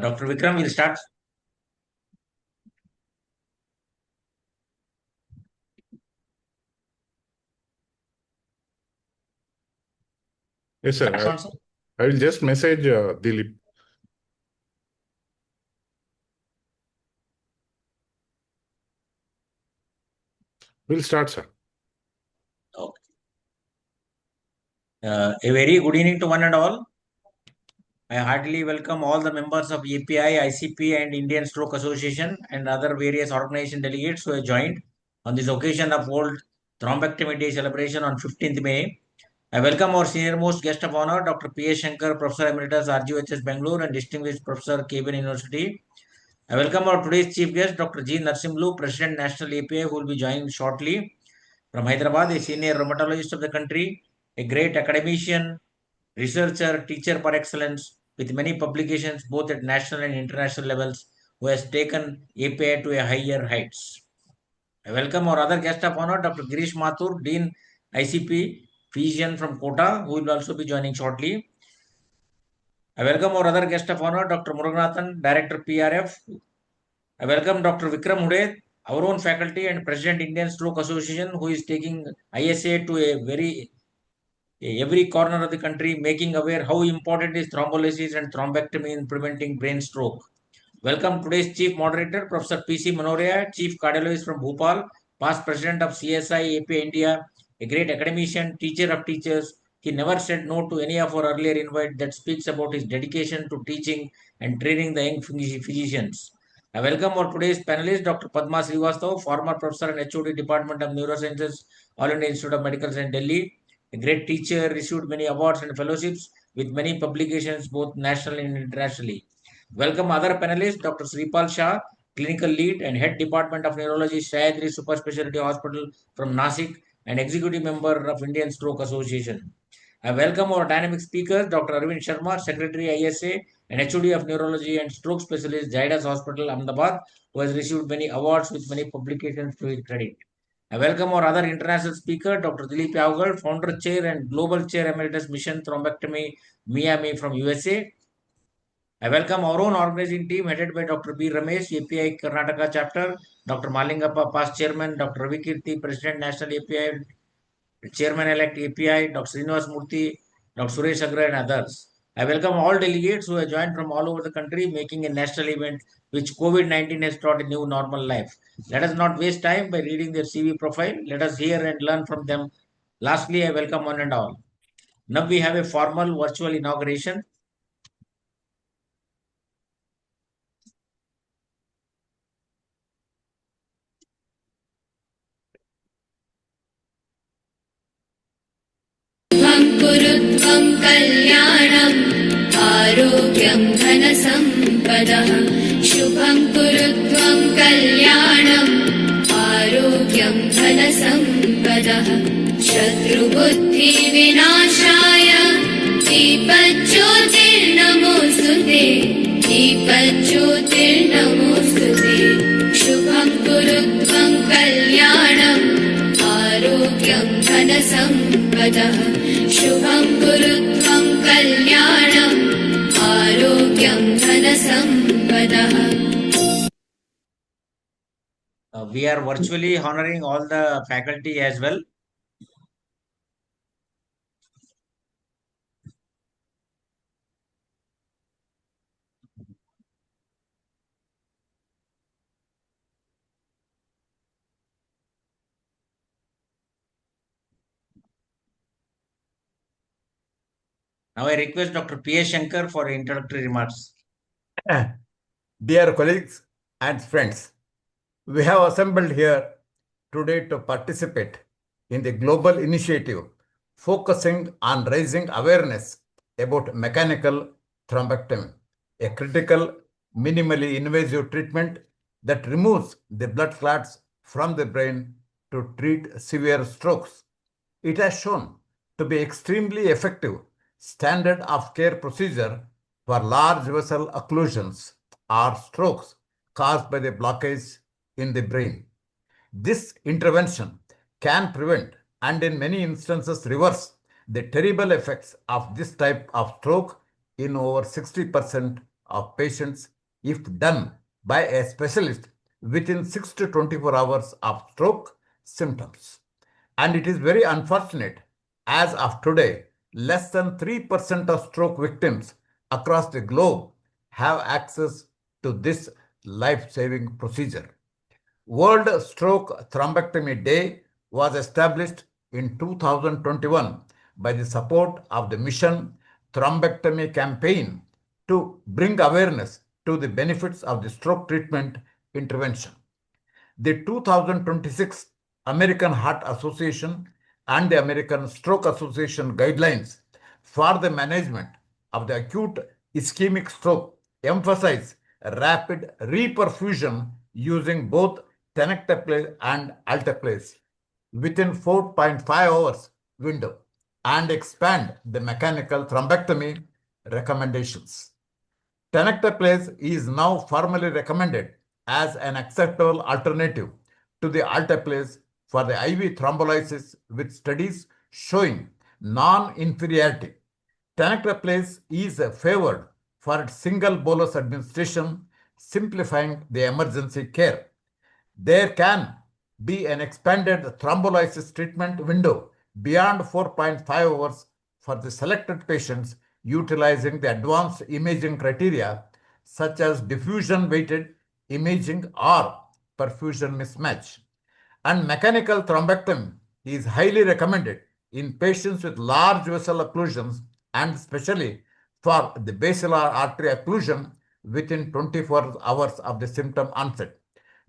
Dr. Vikram will start. Yes, sir. I will just message Dilip. We'll start, sir. Okay. A very good evening to one and all. I heartily welcome all the members of API, ICP and Indian Stroke Association and other various organization delegates who have joined on this occasion of World Thrombectomy Day celebration on 15th May. I welcome our senior most guest of honor, Dr. P.S. Shankar, Professor Emeritus, RGHS Bangalore and Distinguished Professor, KBN University. I welcome our today's chief guest, Dr. G. Narsimlu, President National API, who will be joining shortly. From Hyderabad, a senior rheumatologist of the country, a great academician, researcher, teacher par excellence, with many publications both at national and international levels, who has taken API to a higher heights. I welcome our other guest of honor, Dr. Girish Mathur, Dean ICP, physician from Kota, who will also be joining shortly. I welcome our other guest of honor, Dr. Muruganathan, Director PRF. I welcome Dr. Vikram Hude, our own faculty and President Indian Stroke Association, who is taking ISA to every corner of the country, making aware how important is thrombolysis and thrombectomy in preventing brain stroke. Welcome today's Chief Moderator, Professor P.C. Manoria, Chief Cardiologist from Bhopal, past President of CSI AP India, a great academician, teacher of teachers. He never said no to any of our earlier invite that speaks about his dedication to teaching and training the young physicians. I welcome our today's panelist, Dr. Padma Srivastav, former professor and HOD Department of Neurosciences, All India Institute of Medical Science, Delhi. A great teacher, received many awards and fellowships with many publications both nationally and internationally. Welcome other panelists, Dr. Sripal Shah, Clinical Lead and Head Department of Neurology, Sahyadri Super Specialty Hospital from Nasik and Executive Member of Indian Stroke Association. I welcome our dynamic speakers, Dr. Arvind Sharma, Secretary ISA and HOD of Neurology and Stroke Specialist, Zydus Hospital, Ahmedabad, who has received many awards with many publications to his credit. I welcome our other international speaker, Dr. Dilip Yavgal, Founder Chair and Global Chair Emeritus Mission Thrombectomy, Miami from USA. I welcome our own organizing team headed by Dr. B. Ramesh, API Karnataka chapter, Dr. Malingappa, past chairman, Dr. Ravi Kirti, President National API, Chairman-elect API, Dr. Srinivas Murthy, Dr. Suresh Agra and others. I welcome all delegates who have joined from all over the country making a national event which COVID-19 has taught a new normal life. Let us not waste time by reading their CV profile. Let us hear and learn from them. Lastly, I welcome one and all. Now we have a formal virtual inauguration. कुरुत्वं कल्याणम् आरोग्यं धनसम्पदः शुभं कुरुत्वं कल्याणम् आरोग्यं धनसम्पदः शत्रुबुद्धिविनाशाय दीपज्योतिर्नमोऽस्तुते दीपज्योतिर्नमोऽस्तुते शुभं कुरुत्वं कल्याणम् आरोग्यं धनसम्पदः शुभं कुरुत्वं कल्याणम् आरोग्यं धनसम्पदः. We are virtually honoring all the faculty as well. Now I request Dr. P.S. Shankar for introductory remarks. Dear colleagues and friends, we have assembled here today to participate in the global initiative focusing on raising awareness about mechanical thrombectomy, a critical, minimally invasive treatment that removes the blood clots from the brain to treat severe strokes. It has shown to be extremely effective standard of care procedure for large vessel occlusions or strokes caused by the blockage in the brain. This intervention can prevent and in many instances reverse the terrible effects of this type of stroke in over 60% of patients if done by a specialist within 6 to 24 hours of stroke symptoms. And it is very unfortunate, as of today, less than 3% of stroke victims across the globe have access to this life-saving procedure. World Stroke Thrombectomy Day was established in 2021 by the support of the Mission Thrombectomy Campaign to bring awareness to the benefits of the stroke treatment intervention. The 2026 American Heart Association and the American Stroke Association guidelines for the management of the acute ischemic stroke emphasize rapid reperfusion using both tenecteplase and alteplase within 4.5 hours window and expand the mechanical thrombectomy recommendations. Tenecteplase is now formally recommended as an acceptable alternative to the alteplase for the IV thrombolysis, with studies showing non-inferiority. Tenecteplase is favored for its single bolus administration, simplifying the emergency care. There can be an expanded thrombolysis treatment window beyond 4.5 hours for the selected patients utilizing the advanced imaging criteria such as diffusion-weighted imaging or perfusion mismatch. And mechanical thrombectomy is highly recommended in patients with large vessel occlusions and especially for the basilar artery occlusion within 24 hours of the symptom onset.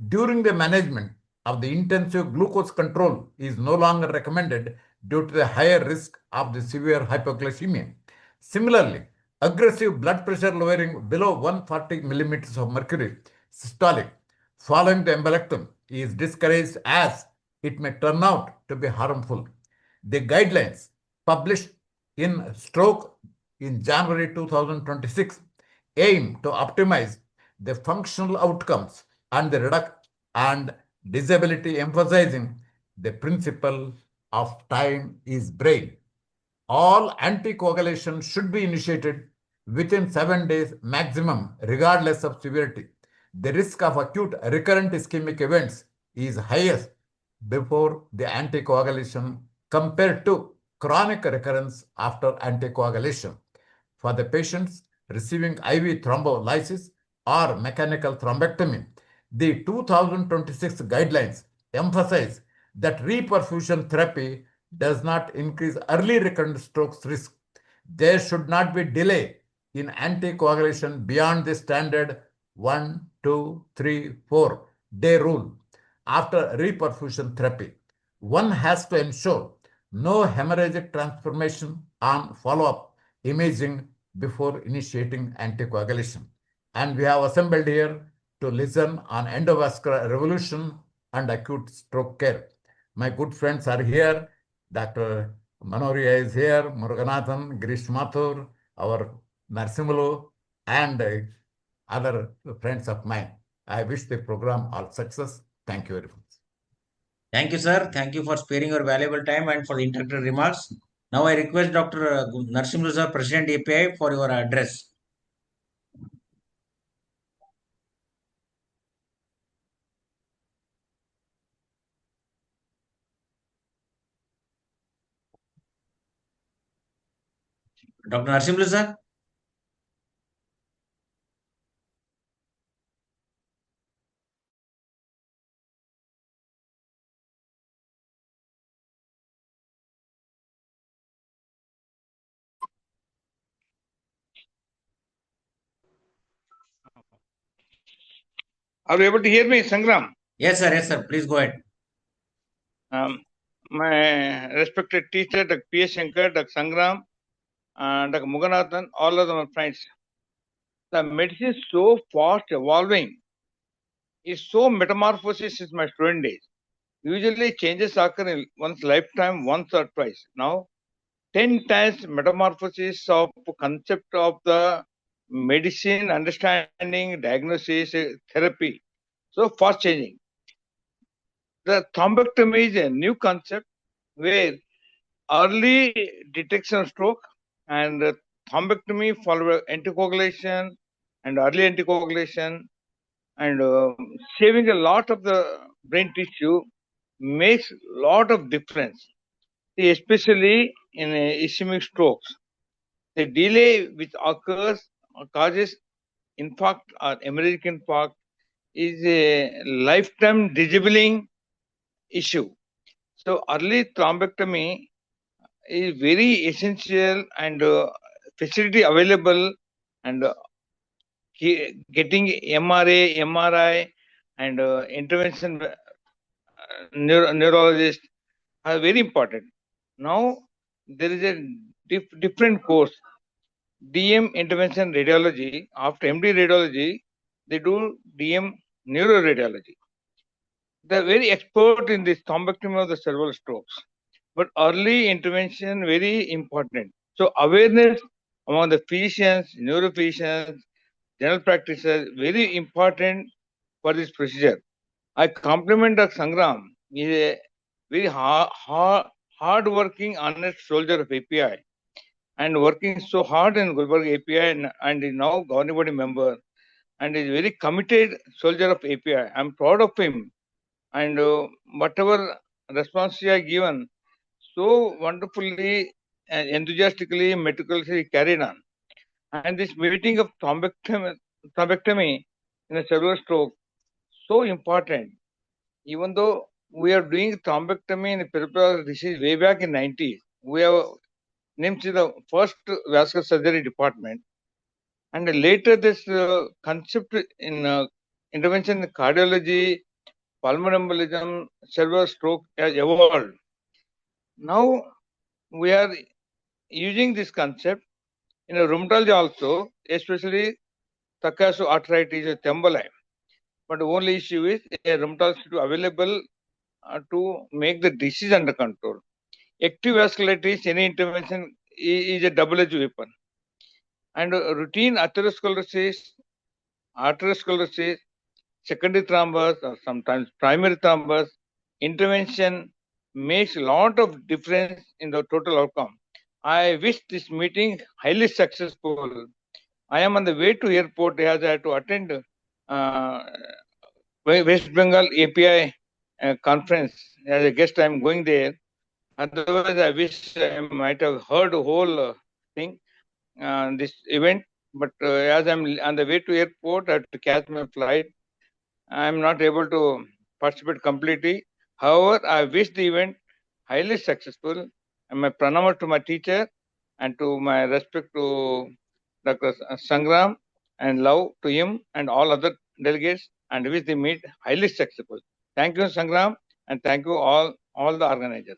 During the management of the intensive glucose control is no longer recommended due to the higher risk of the severe hypoglycemia. Similarly, aggressive blood pressure lowering below 140 millimeters of mercury systolic following the embolectomy is discouraged as it may turn out to be harmful. The guidelines published in Stroke in January 2026 aim to optimize the functional outcomes and disability, emphasizing the principle of time is brain. All anticoagulation should be initiated within 7 days maximum, regardless of severity. The risk of acute recurrent ischemic events is highest before the anticoagulation compared to chronic recurrence after anticoagulation. For the patients receiving IV thrombolysis or mechanical thrombectomy, the 2026 guidelines emphasize that reperfusion therapy does not increase early recurrent strokes risk. There should not be delay in anticoagulation beyond the standard 1, 2, 3, 4 day rule after reperfusion therapy. One has to ensure no hemorrhagic transformation on follow-up imaging before initiating anticoagulation. And we have assembled here to listen on endovascular revolution and acute stroke care. My good friends are here. Dr. Manoria is here, Muruganathan, Girish Mathur, our Narsimulu, and other friends of mine. I wish the program all success. Thank you very much. Thank you, sir. Thank you for sparing your valuable time and for the introductory remarks. Now I request Dr. Narsimlu sir, President API, for your address. Dr. Narsimlu sir. Are you able to hear me, Sangram? Yes, sir. Yes, sir. Please go ahead. My respected teacher, Dr. P.S. Shankar, Dr. Sangram, and Dr. Muganathan, all of them are friends. The medicine is so fast evolving, is so metamorphosis since my student days. Usually changes occur in one's lifetime once or twice. Now, 10 times metamorphosis of concept of the medicine, understanding, diagnosis, therapy. So fast changing. The thrombectomy is a new concept where early detection of stroke and thrombectomy followed by anticoagulation and early anticoagulation and saving a lot of the brain tissue makes lot of difference. See, especially in ischemic strokes. The delay which occurs or causes infarct or hemorrhagic infarct is a lifetime disabling issue. So early thrombectomy is very essential and facility available and getting MRA, MRI and intervention neurologist are very important. Now there is a different course, DM intervention radiology. After MD radiology, they do DM neuroradiology. They're very expert in this thrombectomy of the cerebral strokes. But early intervention very important. So awareness among the physicians, neurophysicians, general practitioners very important for this procedure. I compliment Dr. Sangram. He is a very hard working, honest soldier of API and working so hard in Gulbarga API and is now governing body member and is very committed soldier of API. I'm proud of him and whatever response he has given so wonderfully and enthusiastically, meticulously carried on. And this meeting of thrombectomy in a cerebral stroke so important. Even though we are doing thrombectomy in peripheral disease way back in 90s, we have named the first vascular surgery department. And later this concept in intervention in cardiology, pulmonary embolism, cerebral stroke has evolved. Now we are using this concept in a rheumatology also, especially Takayasu arthritis, themboli. But the only issue is a rheumatologist to available to make the disease under control. Active vasculitis, any intervention is a double-edged weapon. And routine atherosclerosis, secondary thrombus, or sometimes primary thrombus, intervention makes a lot of difference in the total outcome. I wish this meeting highly successful. I am on the way to airport as I have to attend West Bengal API conference as a guest. I am going there. Otherwise, I wish I might have heard the whole thing, this event. But as I'm on the way to airport, I have to catch my flight. I'm not able to participate completely. However, I wish the event highly successful. And my pranama to my teacher and to my respect to Dr. Sangram and love to him and all other delegates and wish the meet highly successful. Thank you, Sangram, and thank you all the organizers.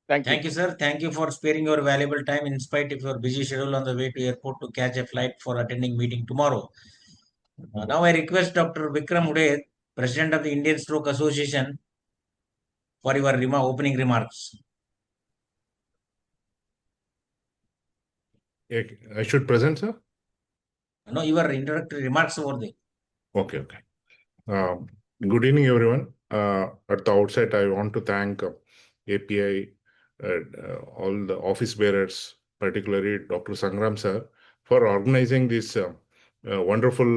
Thank you. Thank you, sir. Thank you for sparing your valuable time in spite of your busy schedule on the way to airport to catch a flight for attending meeting tomorrow. Now I request Dr. Vikram Uday, President of the Indian Stroke Association, for your opening remarks. I should present, sir? No, your introductory remarks over there. Okay. Good evening, everyone. At the outset, I want to thank API, all the office bearers, particularly Dr. Sangram sir, for organizing this wonderful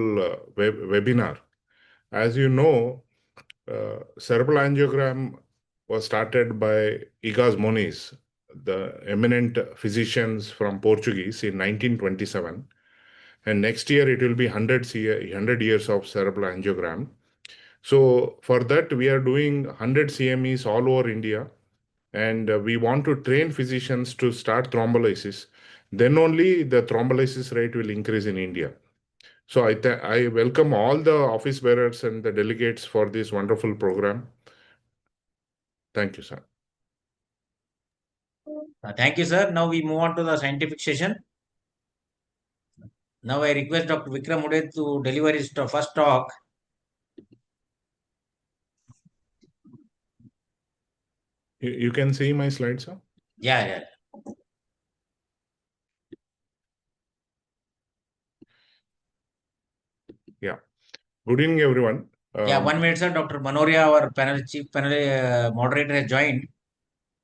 webinar. As you know, cerebral angiogram was started by Igas Moniz, the eminent physicians from Portuguese in 1927. And next year it will be 100 years of cerebral angiogram. So for that, we are doing 100 CMEs all over India. And we want to train physicians to start thrombolysis. Then only the thrombolysis rate will increase in India. So I welcome all the office bearers and the delegates for this wonderful program. Thank you, sir. Thank you, sir. Now we move on to the scientific session. Now I request Dr. Vikram Uday to deliver his first talk. You can see my slides, sir? Yeah. Yeah. Good evening, everyone. 1 minute, sir. Dr. Manoria, our chief panel moderator, has joined.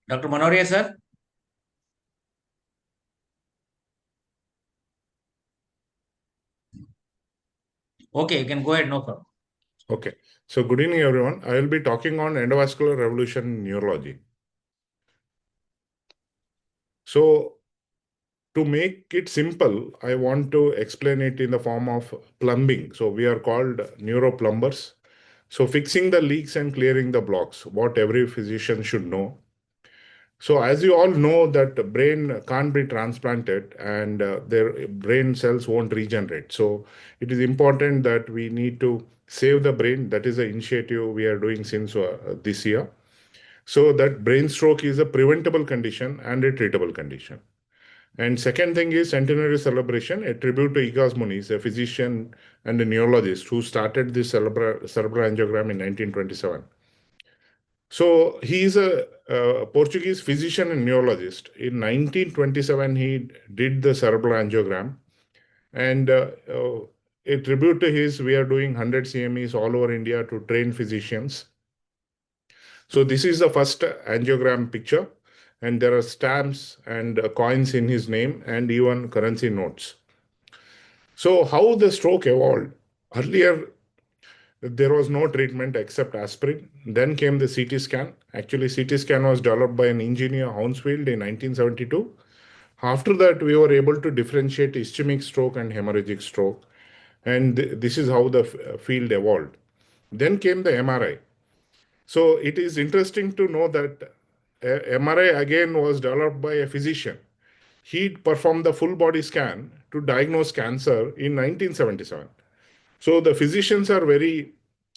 Dr. Manoria, sir. Okay, you can go ahead, no problem. Okay. So good evening, everyone. I will be talking on endovascular revolution in neurology. So to make it simple, I want to explain it in the form of plumbing. So we are called neuroplumbers. So fixing the leaks and clearing the blocks, what every physician should know. So as you all know that the brain can't be transplanted and their brain cells won't regenerate. So it is important that we need to save the brain. That is an initiative we are doing since this year. So that brain stroke is a preventable condition and a treatable condition. And second thing is centenary celebration, a tribute to Igas Muniz, a physician and a neurologist who started this cerebral angiogram in 1927. So he is a Portuguese physician and neurologist. In 1927, he did the cerebral angiogram, and a tribute to his, we are doing 100 CMEs all over India to train physicians. So this is the first angiogram picture, and there are stamps and coins in his name and even currency notes. So how the stroke evolved? Earlier, there was no treatment except aspirin. Then came the CT scan. Actually, CT scan was developed by an engineer, Hounsfield, in 1972. After that, we were able to differentiate ischemic stroke and hemorrhagic stroke. And this is how the field evolved. Then came the MRI. So it is interesting to know that MRI again was developed by a physician. He performed the full body scan to diagnose cancer in 1977. So the physicians are very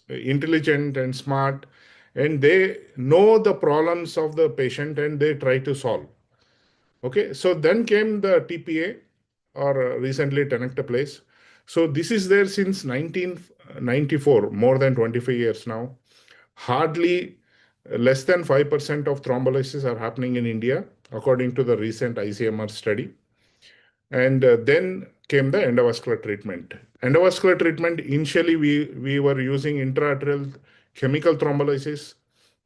intelligent and smart, and they know the problems of the patient and they try to solve. Okay, so then came the TPA, or recently tenecteplase. So this is there since 1994, more than 25 years now. Hardly less than 5% of thrombolysis are happening in India, according to the recent ICMR study. And then came the endovascular treatment. Endovascular treatment, initially we were using intraarterial chemical thrombolysis.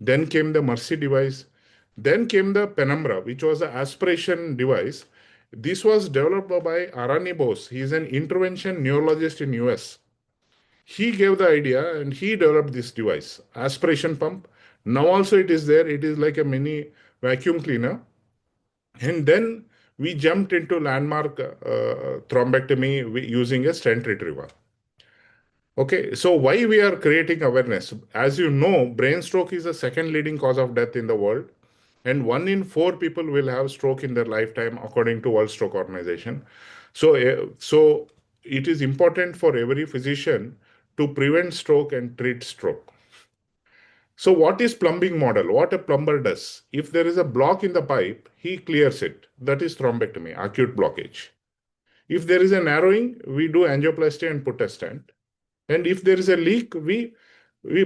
Then came the Mercy device. Then came the Penumbra, which was an aspiration device. This was developed by Arani Bose. He is an intervention neurologist in US. He gave the idea and he developed this device, aspiration pump. Now also it is there. It is like a mini vacuum cleaner. And then we jumped into landmark thrombectomy using a stent retriever. Okay, so why we are creating awareness? As you know, brain stroke is the second leading cause of death in the world, and 1 in 4 people will have stroke in their lifetime, according to World Stroke Organization. So it is important for every physician to prevent stroke and treat stroke. So what is plumbing model? What a plumber does, if there is a block in the pipe, he clears it. That is thrombectomy, acute blockage. If there is a narrowing, we do angioplasty and put a stent. And if there is a leak, we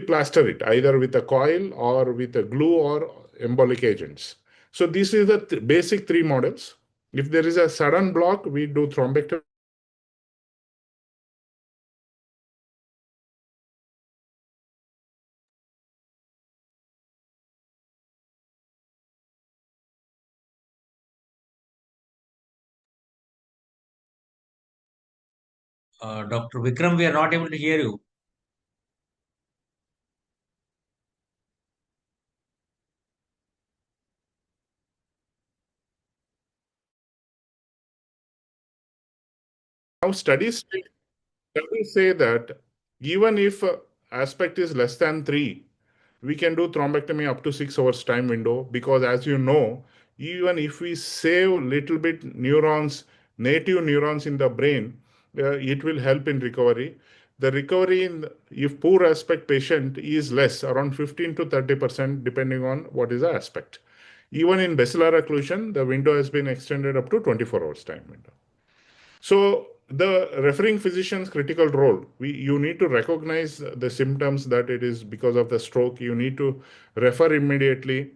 plaster it either with a coil or with a glue or embolic agents. So this is the basic 3 models. If there is a sudden block, we do thrombectomy. Dr. Vikram, we are not able to hear you. Now studies say that even if aspect is less than 3, we can do thrombectomy up to 6 hours time window, because as you know, even if we save little bit neurons, native neurons in the brain, it will help in recovery. The recovery in, if poor aspect patient is less, around 15 to 30%, depending on what is the aspect. Even in basilar occlusion, the window has been extended up to 24 hours time window. So the referring physician's critical role, you need to recognize the symptoms that it is because of the stroke. You need to refer immediately.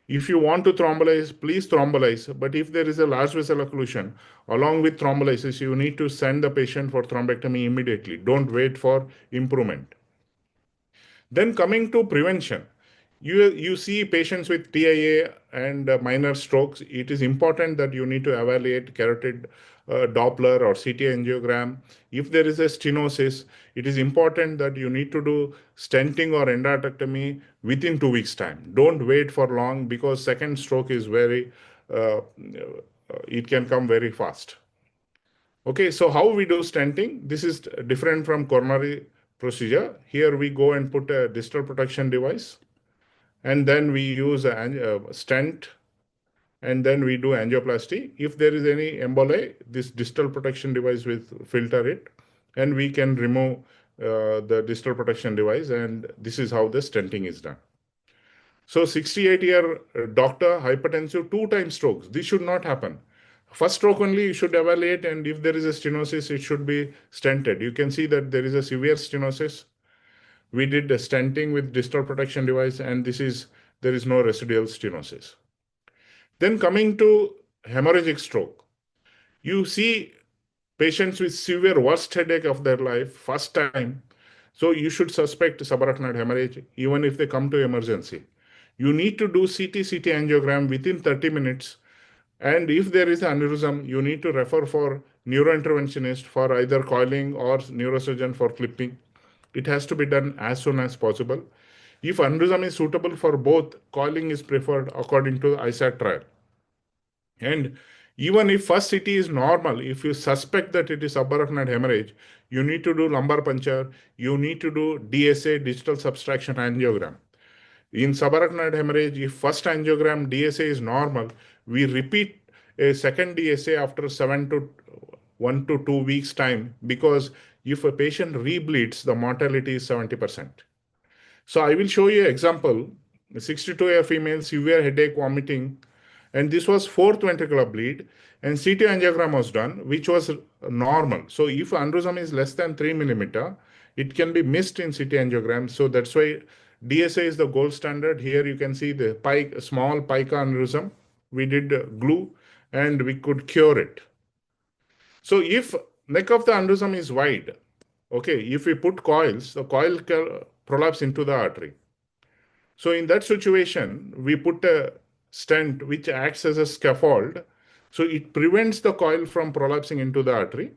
If you want to thrombolize, please thrombolize. But if there is a large vessel occlusion, along with thrombolysis, you need to send the patient for thrombectomy immediately. Don't wait for improvement. Then coming to prevention. You see patients with TIA and minor strokes. It is important that you need to evaluate carotid Doppler or CT angiogram. If there is a stenosis, it is important that you need to do stenting or endarterectomy within 2 weeks' time. Don't wait for long, because second stroke is it can come very fast. Okay, so how we do stenting? This is different from coronary procedure. Here we go and put a distal protection device, and then we use a stent, and then we do angioplasty. If there is any emboli, this distal protection device will filter it, and we can remove the distal protection device, and this is how the stenting is done. So 68-year doctor, hypertensive, 2 times strokes. This should not happen. First stroke only you should evaluate, and if there is a stenosis, it should be stented. You can see that there is a severe stenosis. We did a stenting with distal protection device, and there is no residual stenosis. Then coming to hemorrhagic stroke, you see patients with severe worst headache of their life, first time. So you should suspect subarachnoid hemorrhage even if they come to emergency. You need to do CT angiogram within 30 minutes. And if there is aneurysm, you need to refer for neurointerventionist for either coiling or neurosurgeon for clipping. It has to be done as soon as possible. If aneurysm is suitable for both, coiling is preferred according to the ISAT trial. And even if first CT is normal, if you suspect that it is subarachnoid hemorrhage, you need to do lumbar puncture, you need to do DSA, digital subtraction angiogram. In subarachnoid hemorrhage, if first angiogram DSA is normal, we repeat a second DSA after 1 to 2 weeks time, because if a patient rebleeds, the mortality is 70%. So I will show you an example. 62-year female, severe headache, vomiting, and this was fourth ventricular bleed, and CT angiogram was done, which was normal. So if aneurysm is less than 3 millimeter, it can be missed in CT angiogram. So that's why DSA is the gold standard. Here you can see the small pica aneurysm. We did glue, and we could cure it. So if neck of the aneurysm is wide, okay, if we put coils, the coil can prolapse into the artery. So in that situation, we put a stent which acts as a scaffold. So it prevents the coil from prolapsing into the artery.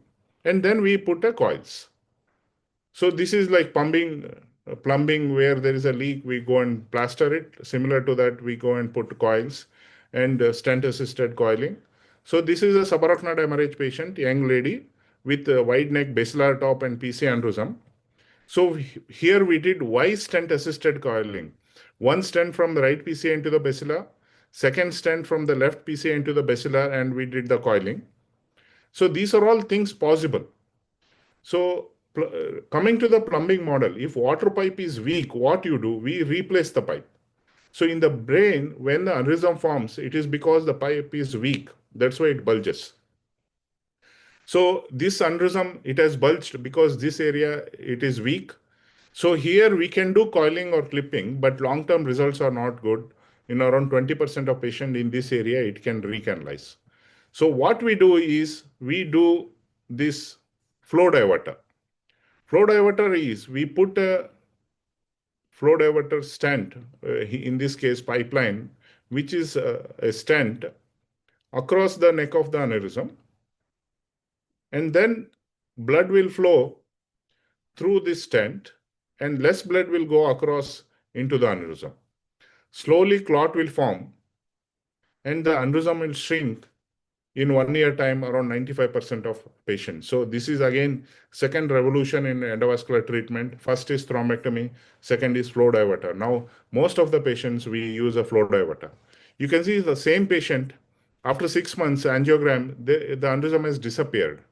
And then we put a coils. So this is like plumbing where there is a leak, we go and plaster it. Similar to that, we go and put coils and stent assisted coiling. So this is a subarachnoid hemorrhage patient, young lady with a wide neck, basilar top and PC aneurysm. So here we did Y stent assisted coiling. One stent from the right PCA into the basilar, second stent from the left PCA into the basilar, and we did the coiling. So these are all things possible. So coming to the plumbing model, if water pipe is weak, what you do? We replace the pipe. So in the brain, when the aneurysm forms, it is because the pipe is weak. That's why it bulges. So this aneurysm, it has bulged because this area, it is weak. So here we can do coiling or clipping, but long-term results are not good. In around 20% of patients in this area, it can recanalize. So what we do is we do this flow diverter. Flow diverter is we put a flow diverter stent, in this case pipeline, which is a stent across the neck of the aneurysm. And then blood will flow through this stent, and less blood will go across into the aneurysm. Slowly clot will form, and the aneurysm will shrink in 1 year time around 95% of patients. So this is again second revolution in endovascular treatment. First is thrombectomy, second is flow diverter. Now most of the patients we use a flow diverter. You can see the same patient after 6 months angiogram, the aneurysm has disappeared.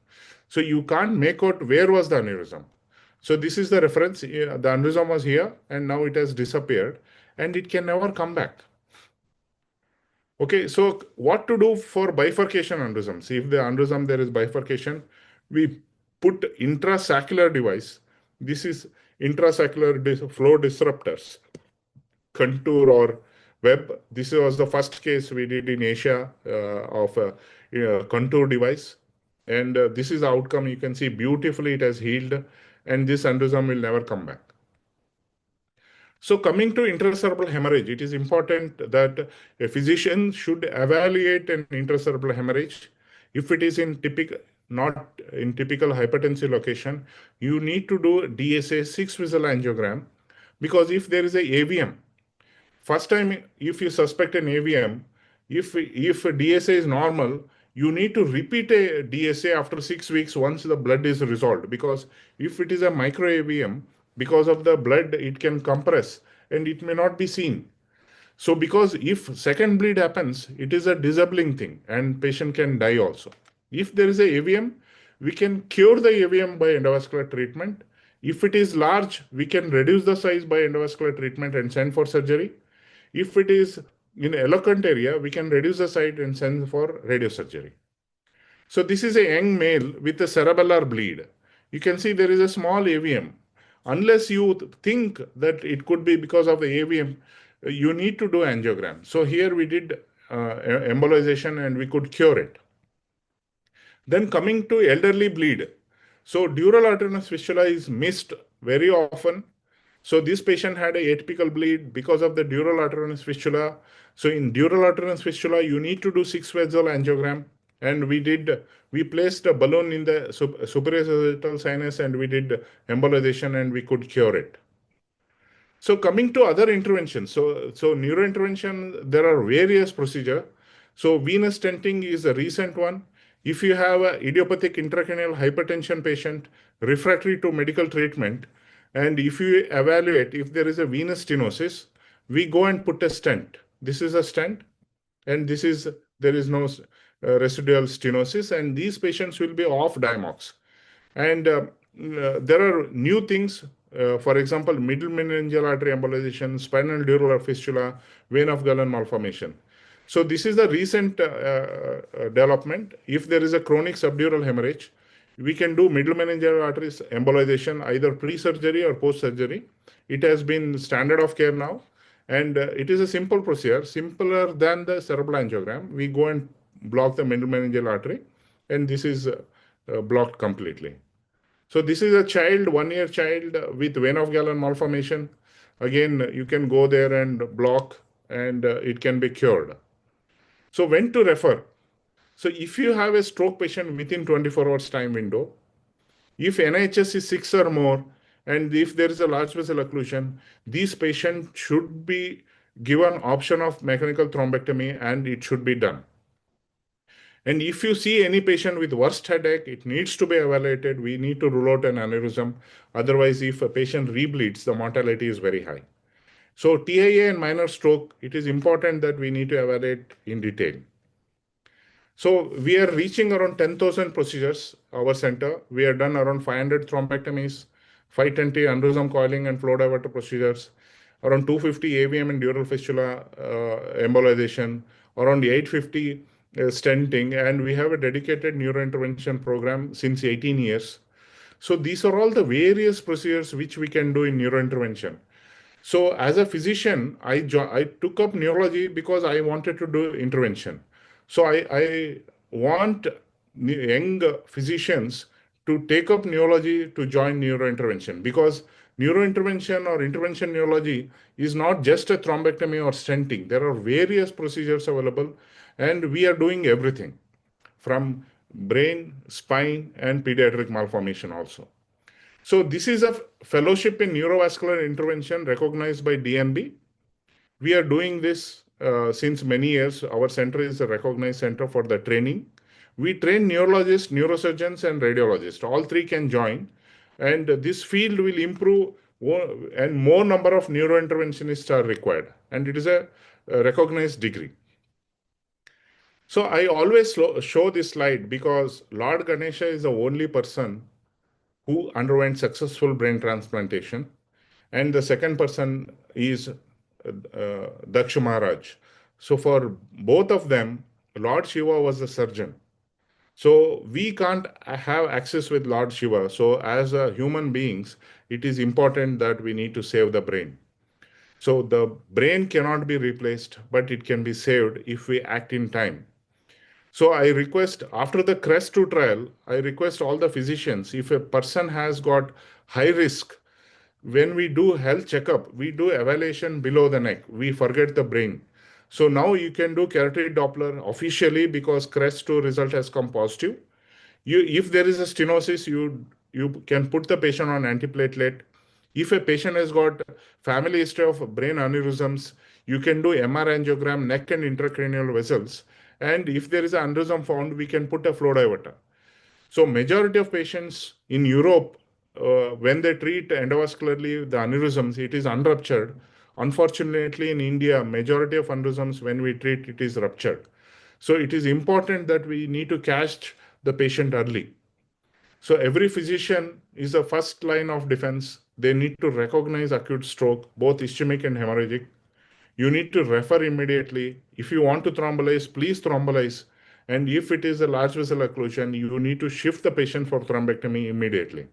So you can't make out where was the aneurysm. So this is the reference. The aneurysm was here and now it has disappeared and it can never come back. Okay, so what to do for bifurcation aneurysms? If the aneurysm there is bifurcation, we put intrasaccular device. This is intrasaccular flow disruptors, contour or web. This was the first case we did in Asia of a contour device. And this is the outcome. You can see beautifully it has healed and this aneurysm will never come back. So coming to intracerebral hemorrhage, it is important that a physician should evaluate an intracerebral hemorrhage. If it is not in typical hypertensive location, you need to do DSA 6-visual angiogram, because if there is a AVM, first time if you suspect an AVM, if a DSA is normal, you need to repeat a DSA after 6 weeks once the blood is resolved, because if it is a micro AVM, because of the blood it can compress and it may not be seen. So because if second bleed happens, it is a disabling thing and patient can die also. If there is a AVM, we can cure the AVM by endovascular treatment. If it is large, we can reduce the size by endovascular treatment and send for surgery. If it is in eloquent area, we can reduce the size and send for radiosurgery. So this is a young male with a cerebellar bleed. You can see there is a small AVM. Unless you think that it could be because of the AVM, you need to do angiogram. So here we did embolization and we could cure it. Then coming to elderly bleed. So dural arterial fistula is missed very often. So this patient had a atypical bleed because of the dural arterial fistula. So in dural arterial fistula, you need to do 6-vessel angiogram. And we placed a balloon in the superior sagittal sinus and we did embolization and we could cure it. So coming to other interventions, so neurointervention, there are various procedures. So venous stenting is a recent one. If you have a idiopathic intracranial hypertension patient refractory to medical treatment, and if you evaluate if there is a venous stenosis, we go and put a stent. This is a stent, and there is no residual stenosis, and these patients will be off Diamox. And there are new things, for example, middle meningeal artery embolization, spinal dural fistula, vein of Galen malformation. So this is the recent development. If there is a chronic subdural hemorrhage, we can do middle meningeal arteries embolization either pre-surgery or post-surgery. It has been standard of care now, and it is a simple procedure, simpler than the cerebral angiogram. We go and block the middle meningeal artery, and this is blocked completely. So this is a child, 1-year child with vein of Galen malformation. Again, you can go there and block, and it can be cured. So when to refer? So if you have a stroke patient within 24 hours time window, if NHS is 6 or more, and if there is a large vessel occlusion, these patients should be given option of mechanical thrombectomy and it should be done. And if you see any patient with worst headache, it needs to be evaluated. We need to rule out an aneurysm. Otherwise, if a patient rebleeds, the mortality is very high. So TIA and minor stroke, it is important that we need to evaluate in detail. So we are reaching around 10,000 procedures, our center. We have done around 500 thrombectomies, 520 aneurysm coiling and flow diverter procedures, around 250 AVM and dural fistula embolization, around 850 stenting, and we have a dedicated neurointervention program since 18 years. So these are all the various procedures which we can do in neurointervention. So as a physician, I took up neurology because I wanted to do intervention. So I want young physicians to take up neurology to join neurointervention, because neurointervention or intervention neurology is not just a thrombectomy or stenting. There are various procedures available, and we are doing everything from brain, spine, and pediatric malformation also. So this is a fellowship in neurovascular intervention recognized by DNB. We are doing this since many years. Our center is a recognized center for the training. We train neurologists, neurosurgeons, and radiologists. All three can join. And this field will improve, and more number of neurointerventionists are required. And it is a recognized degree. So I always show this slide because Lord Ganesha is the only person who underwent successful brain transplantation. And the second person is Daksha Maharaj. So for both of them, Lord Shiva was the surgeon. So we can't have access with Lord Shiva. So as human beings, it is important that we need to save the brain. So the brain cannot be replaced, but it can be saved if we act in time. So I request, after the CREST-2 trial, I request all the physicians, if a person has got high risk, when we do health checkup, we do evaluation below the neck. We forget the brain. So now you can do carotid Doppler officially because CREST-2 result has come positive. If there is a stenosis, you can put the patient on antiplatelet. If a patient has got family history of brain aneurysms, you can do MR angiogram, neck and intracranial vessels. And if there is an aneurysm found, we can put a flow diverter. So majority of patients in Europe, when they treat endovascularly the aneurysms, it is unruptured. Unfortunately, in India, majority of aneurysms, when we treat, it is ruptured. So it is important that we need to catch the patient early. So every physician is the first line of defense. They need to recognize acute stroke, both ischemic and hemorrhagic. You need to refer immediately. If you want to thrombolize, please thrombolize. And if it is a large vessel occlusion, you need to shift the patient for thrombectomy immediately.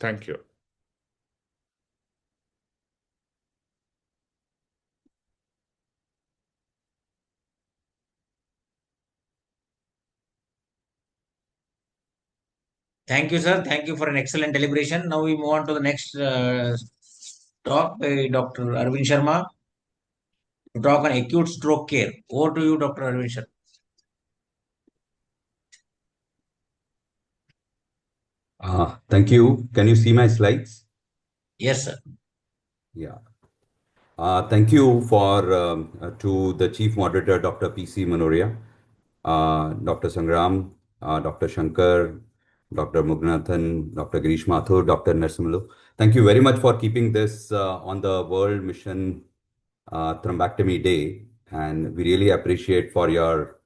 Thank you. Thank you, sir. Thank you for an excellent deliberation. Now we move on to the next talk by Dr. Arvind Sharma to talk on acute stroke care. Over to you, Dr. Arvind Sharma. Thank you. Can you see my slides? Yes, sir. Yeah. Thank you to the Chief Moderator, Dr. P.C. Manoria, Dr. Sangram, Dr. Shankar, Dr. Mugnathan, Dr. Girish Mathur, Dr. Narsimulu. Thank you very much for keeping this on the World Mission Thrombectomy Day. And we really appreciate for your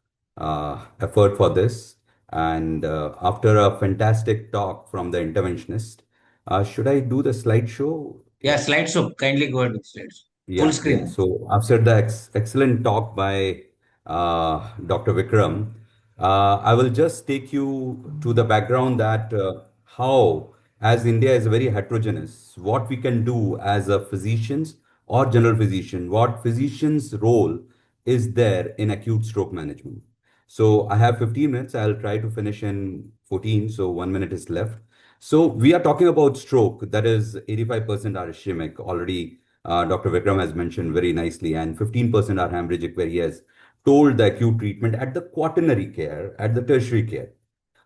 effort for this. And after a fantastic talk from the interventionist, should I do the slideshow? Yeah, slideshow. Kindly go ahead with slides. Full Yeah, screen. yeah. So after the excellent talk by Dr. Vikram, I will just take you to the background that how, as India is very heterogeneous, what we can do as a physicians or general physician, what physician's role is there in acute stroke management. So I have 15 minutes. I'll try to finish in 14, so 1 minute is left. So we are talking about stroke, that is 85% are ischemic. Already Dr. Vikram has mentioned very nicely, and 15% are hemorrhagic, where he has told the acute treatment at the quaternary care, at the tertiary care.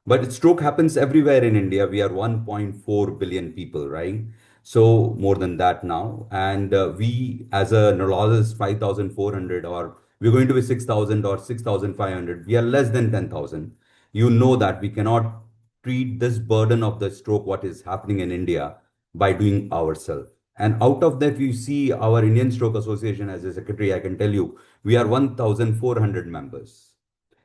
But stroke happens everywhere in India. We are 1.4 billion people, right? So more than that now. And we, as a neurologist, 5,400, or we're going to be 6,000 or 6,500. We are less than 10,000. You know that we cannot treat this burden of the stroke, what is happening in India, by doing ourselves. And out of that, you see our Indian Stroke Association as a secretary, I can tell you, we are 1,400 members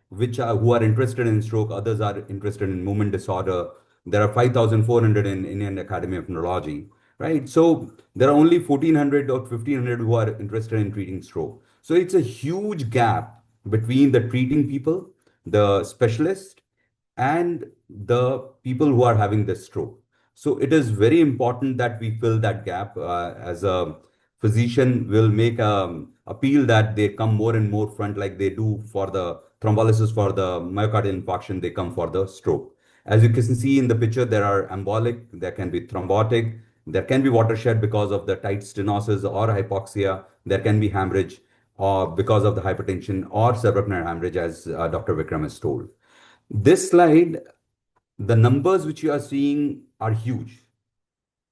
which are who are interested in stroke, others are interested in movement disorder. There are 5,400 in Indian Academy of Neurology, right? So there are only 1,400 or 1,500 who are interested in treating stroke. So it's a huge gap between the treating people, the specialist, and the people who are having the stroke. So it is very important that we fill that gap. As a physician, will make appeal that they come more and more front, like they do for the thrombolysis for the myocardial infarction, they come for the stroke. As you can see in the picture, there are embolic, there can be thrombotic, there can be watershed because of the tight stenosis or hypoxia, there can be hemorrhage or because of the hypertension or cerebral hemorrhage, as Dr. Vikram has told. This slide, the numbers which you are seeing are huge.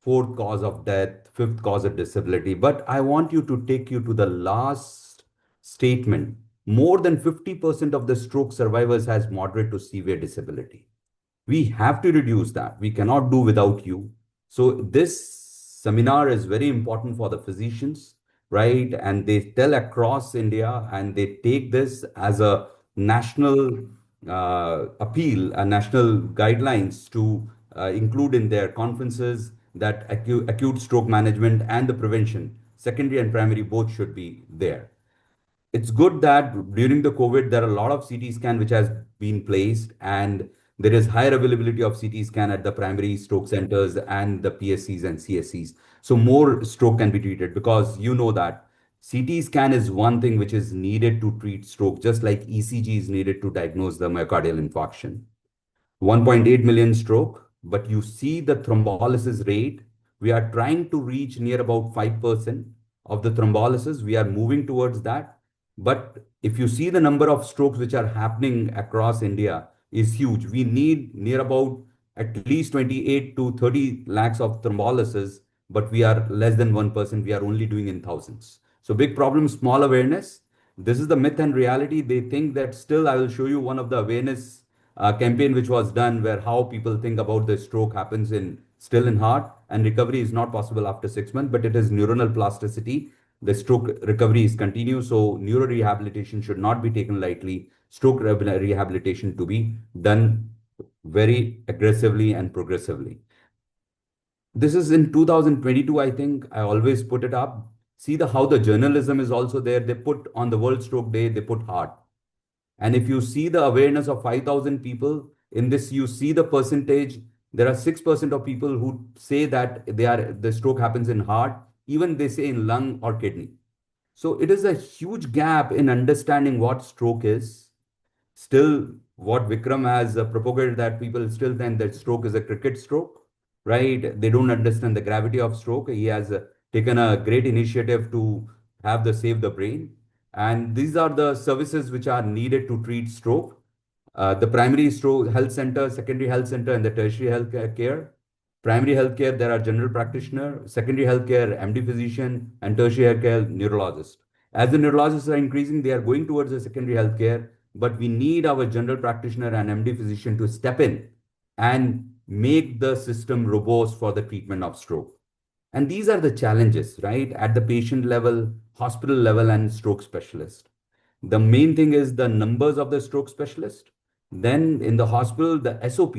Fourth cause of death, fifth cause of disability. But I want you to take you to the last statement. More than 50% of the stroke survivors has moderate to severe disability. We have to reduce that. We cannot do without you. So this seminar is very important for the physicians, right? And they tell across India, and they take this as a national appeal, a national guidelines to include in their conferences that acute stroke management and the prevention, secondary and primary, both should be there. It's good that during the COVID, there are a lot of CT scan which has been placed, and there is higher availability of CT scan at the primary stroke centers and the PSCs and CSCs. So more stroke can be treated, because you know that CT scan is one thing which is needed to treat stroke, just like ECG is needed to diagnose the myocardial infarction. 1.8 million stroke, but you see the thrombolysis rate, We are trying to reach near about 5% of the thrombolysis. We are moving towards that. But if you see the number of strokes which are happening across India is huge. We need near about at least 28 to 30 lakhs of thrombolysis, but we are less than 1%. We are only doing in thousands. So big problem, small awareness. This is the myth and reality. They think that still, I will show you one of the awareness campaign which was done where how people think about the stroke happens in still in heart and recovery is not possible after 6 months, but it is neuronal plasticity. The stroke recovery is continuous, so neuro rehabilitation should not be taken lightly. Stroke rehabilitation to be done very aggressively and progressively. This is in 2022, I think. I always put it up. See the how the journalism is also there. They put on the World Stroke Day, they put heart. And if you see the awareness of 5,000 people in this, you see the percentage. There are 6% of people who say that the stroke happens in heart, even they say in lung or kidney. So it is a huge gap in understanding what stroke is. Still, what Vikram has propagated that people still think that stroke is a cricket stroke, right? They don't understand the gravity of stroke. He has taken a great initiative to have the save the brain. And these are the services which are needed to treat stroke. The primary stroke health center, secondary health center, and the tertiary health care. Primary health care, there are general practitioner, secondary health care, MD physician, and tertiary health care, neurologist. As the neurologists are increasing, they are going towards the secondary health care, but we need our general practitioner and MD physician to step in and make the system robust for the treatment of stroke. And these are the challenges, right? At the patient level, hospital level, and stroke specialist. The main thing is the numbers of the stroke specialist. Then in the hospital, the SOP.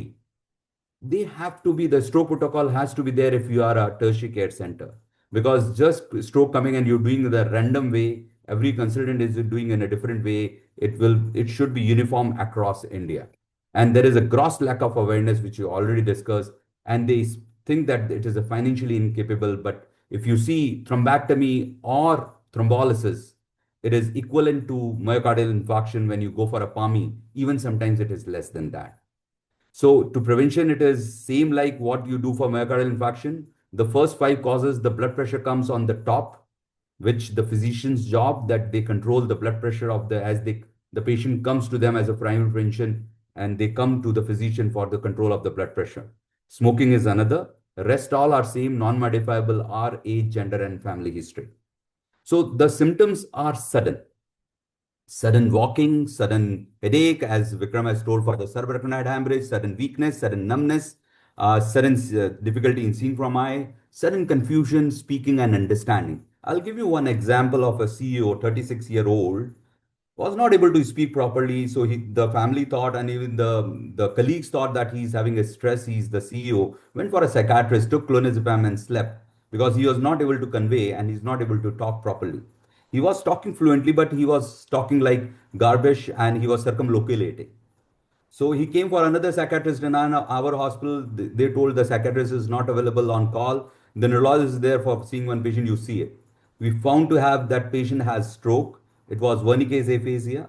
They have to be, the stroke protocol has to be there if you are a tertiary care center. Because just stroke coming and you're doing the random way, every consultant is doing in a different way, it should be uniform across India. And there is a gross lack of awareness, which you already discussed, and they think that it is a financially incapable. But if you see thrombectomy or thrombolysis, it is equivalent to myocardial infarction when you go for a PAMI. Even sometimes it is less than that. So to prevention, it is same like what you do for myocardial infarction. The first five causes, the blood pressure comes on the top, which the physician's job that they control the blood pressure of the patient comes to them as a primary prevention, and they come to the physician for the control of the blood pressure. Smoking is another. Rest all are same, non-modifiable, are age, gender, and family history. So the symptoms are sudden walking, sudden headache, as Vikram has told for the subarachnoid hemorrhage, sudden weakness, sudden numbness, sudden difficulty in seeing from eye, sudden confusion, speaking and understanding. I'll give you one example of a CEO, 36-year-old, was not able to speak properly. So the family thought, and even the colleagues thought that he's having a stress. He's the CEO. Went for a psychiatrist, took clonazepam and slept because he was not able to convey and he's not able to talk properly. He was talking fluently, but he was talking like garbage and he was circumlocuting. So he came for another psychiatrist in our hospital. They told the psychiatrist is not available on call. The neurologist is there for seeing one patient, you see it. We found to have that patient has stroke. It was Wernicke's aphasia.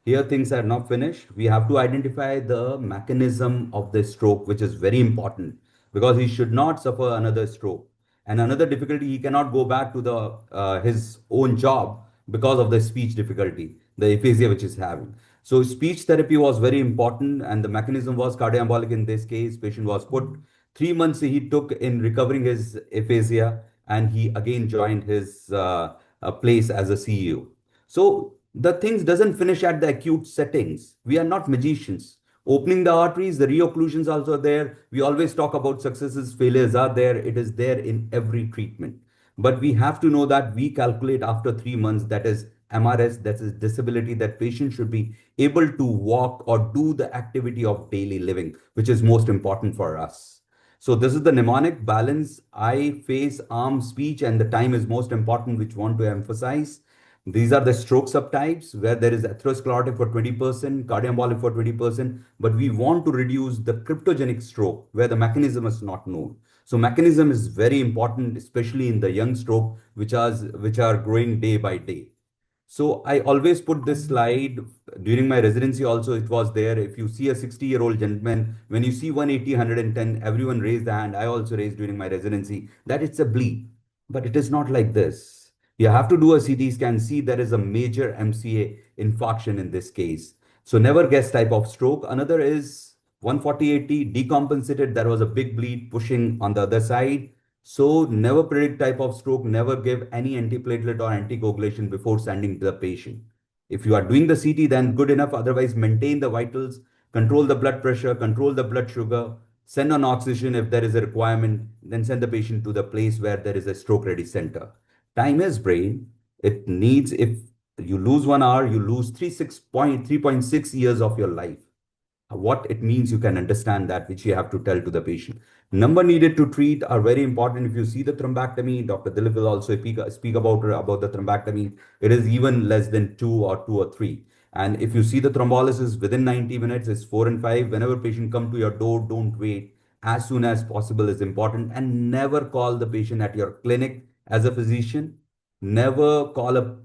Here things are not finished. We have to identify the mechanism of the stroke, which is very important because he should not suffer another stroke. And another difficulty, he cannot go back to his own job because of the speech difficulty, the aphasia which is having. So speech therapy was very important, and the mechanism was cardioembolic in this case. Patient was put 3 months he took in recovering his aphasia, and he again joined his place as a CEO. So the things doesn't finish at the acute settings. We are not magicians. Opening the arteries, the reocclusions also there. We always talk about successes, failures are there. It is there in every treatment. But we have to know that we calculate after 3 months, that is MRS, that is disability, that patient should be able to walk or do the activity of daily living, which is most important for us. So this is the mnemonic: balance, eye, face, arm, speech, and the time is most important, which want to emphasize. These are the stroke subtypes where there is atherosclerotic for 20%, cardioembolic for 20%, but we want to reduce the cryptogenic stroke where the mechanism is not known. So mechanism is very important, especially in the young stroke, which are growing day by day. So I always put this slide during my residency also, it was there. If you see a 60-year-old gentleman, when you see 180, 110, everyone raised the hand. I also raised during my residency that it's a bleed. But it is not like this. You have to do a CT scan, see there is a major MCA infarction in this case. So never guess type of stroke. Another is 140/80 decompensated. There was a big bleed pushing on the other side. So never predict type of stroke, never give any antiplatelet or anticoagulation before sending to the patient. If you are doing the CT, then good enough. Otherwise, maintain the vitals, control the blood pressure, control the blood sugar, send on oxygen if there is a requirement, then send the patient to the place where there is a stroke ready center. Time is brain. It needs, if you lose 1 hour, you lose 3.6 years of your life. What it means, you can understand that, which you have to tell to the patient. Number needed to treat are very important. If you see the thrombectomy, Dr. Dilip will also speak about the thrombectomy. It is even less than 2 or 3. And if you see the thrombolysis within 90 minutes, it's 4 and 5. Whenever patient come to your door, don't wait. As soon as possible is important, and never call the patient at your clinic as a physician. Never call a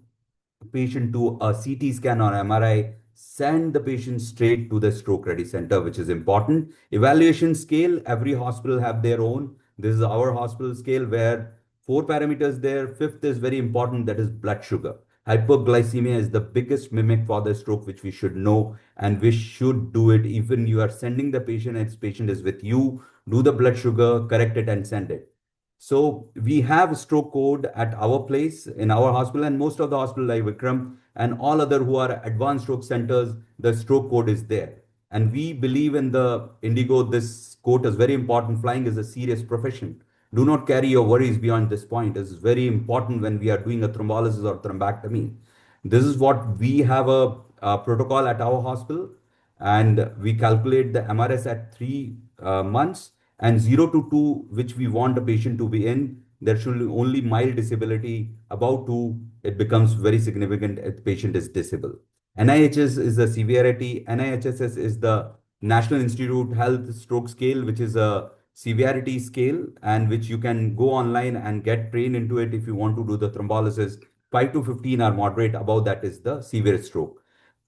patient to a CT scan or MRI, send the patient straight to the stroke ready center, which is important. Evaluation scale, every hospital have their own. This is our hospital scale where 4 parameters there. Fifth is very important, that is blood sugar. Hypoglycemia is the biggest mimic for the stroke, which we should know, and we should do it. Even you are sending the patient and patient is with you, do the blood sugar, correct it and send it. So we have stroke code at our place in our hospital, and most of the hospital like Vikram and all other who are advanced stroke centers, the stroke code is there. And we believe in the Indigo, this quote is very important. Flying is a serious profession. Do not carry your worries beyond this point. This is very important when we are doing a thrombolysis or thrombectomy. This is what we have a protocol at our hospital, and we calculate the MRS at 3 months, and 0 to 2, which we want a patient to be in. There should be only mild disability. About 2, it becomes very significant if the patient is disabled. NIHS is the severity. NIHSS is the National Institute Health Stroke Scale, which is a severity scale, and which you can go online and get trained into it if you want to do the thrombolysis. 5 to 15 are moderate. Above that is the severe stroke.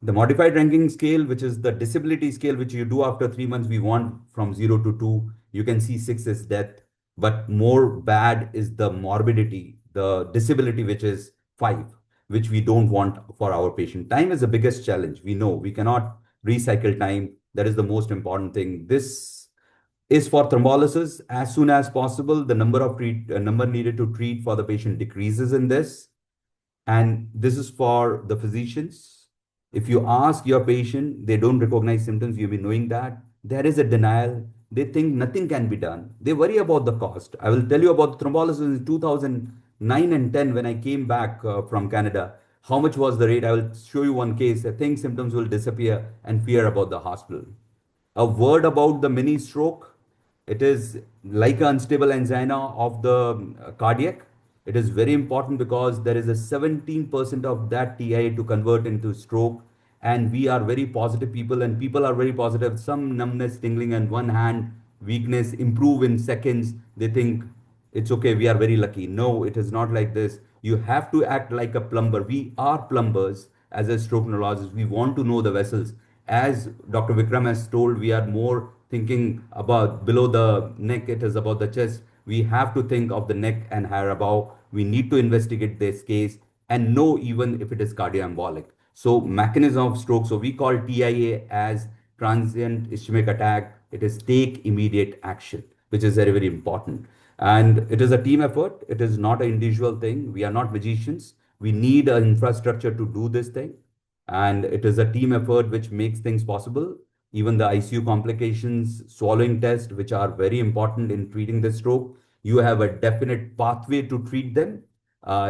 The modified ranking scale, which is the disability scale, which you do after 3 months, we want from 0 to 2. You can see 6 is death, but more bad is the morbidity, the disability, which is 5, which we don't want for our patient. Time is the biggest challenge. We know we cannot recycle time. That is the most important thing. This is for thrombolysis. As soon as possible, the number needed to treat for the patient decreases in this. And this is for the physicians. If you ask your patient, they don't recognize symptoms, you'll be knowing that there is a denial. They think nothing can be done. They worry about the cost. I will tell you about thrombolysis in 2009 and 10 when I came back from Canada. How much was the rate? I will show you one case. I think symptoms will disappear and fear about the hospital. A word about the mini stroke. It is like an unstable angina of the cardiac. It is very important because there is a 17% of that TIA to convert into stroke. And we are very positive people, and people are very positive. Some numbness, tingling, and one hand weakness improve in seconds. They think it's okay, we are very lucky. No, it is not like this. You have to act like a plumber. We are plumbers as a stroke neurologist. We want to know the vessels. As Dr. Vikram has told, we are more thinking about below the neck, it is about the chest. We have to think of the neck and hair above. We need to investigate this case and know even if it is cardioembolic. So mechanism of stroke. So we call TIA as transient ischemic attack. It is take immediate action, which is very, very important. And it is a team effort. It is not an individual thing. We are not magicians. We need an infrastructure to do this thing. And it is a team effort which makes things possible. Even the ICU complications, swallowing test, which are very important in treating the stroke, you have a definite pathway to treat them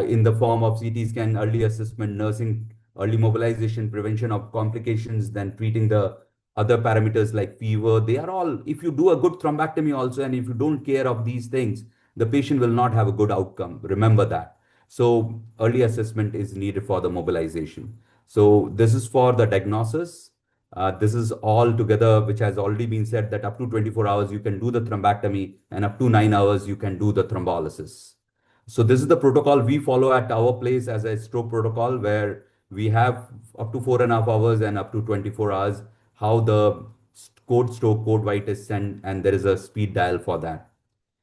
in the form of CT scan, early assessment, nursing, early mobilization, prevention of complications, then treating the other parameters like fever. They are all, if you do a good thrombectomy also, and if you don't care of these things, the patient will not have a good outcome. Remember that. So early assessment is needed for the mobilization. So this is for the diagnosis. This is all together, which has already been said that up to 24 hours you can do the thrombectomy, and up to 9 hours you can do the thrombolysis. So this is the protocol we follow at our place as a stroke protocol, where We have up to 4.5 hours and up to 24 hours how the code stroke, code white is sent, and there is a speed dial for that.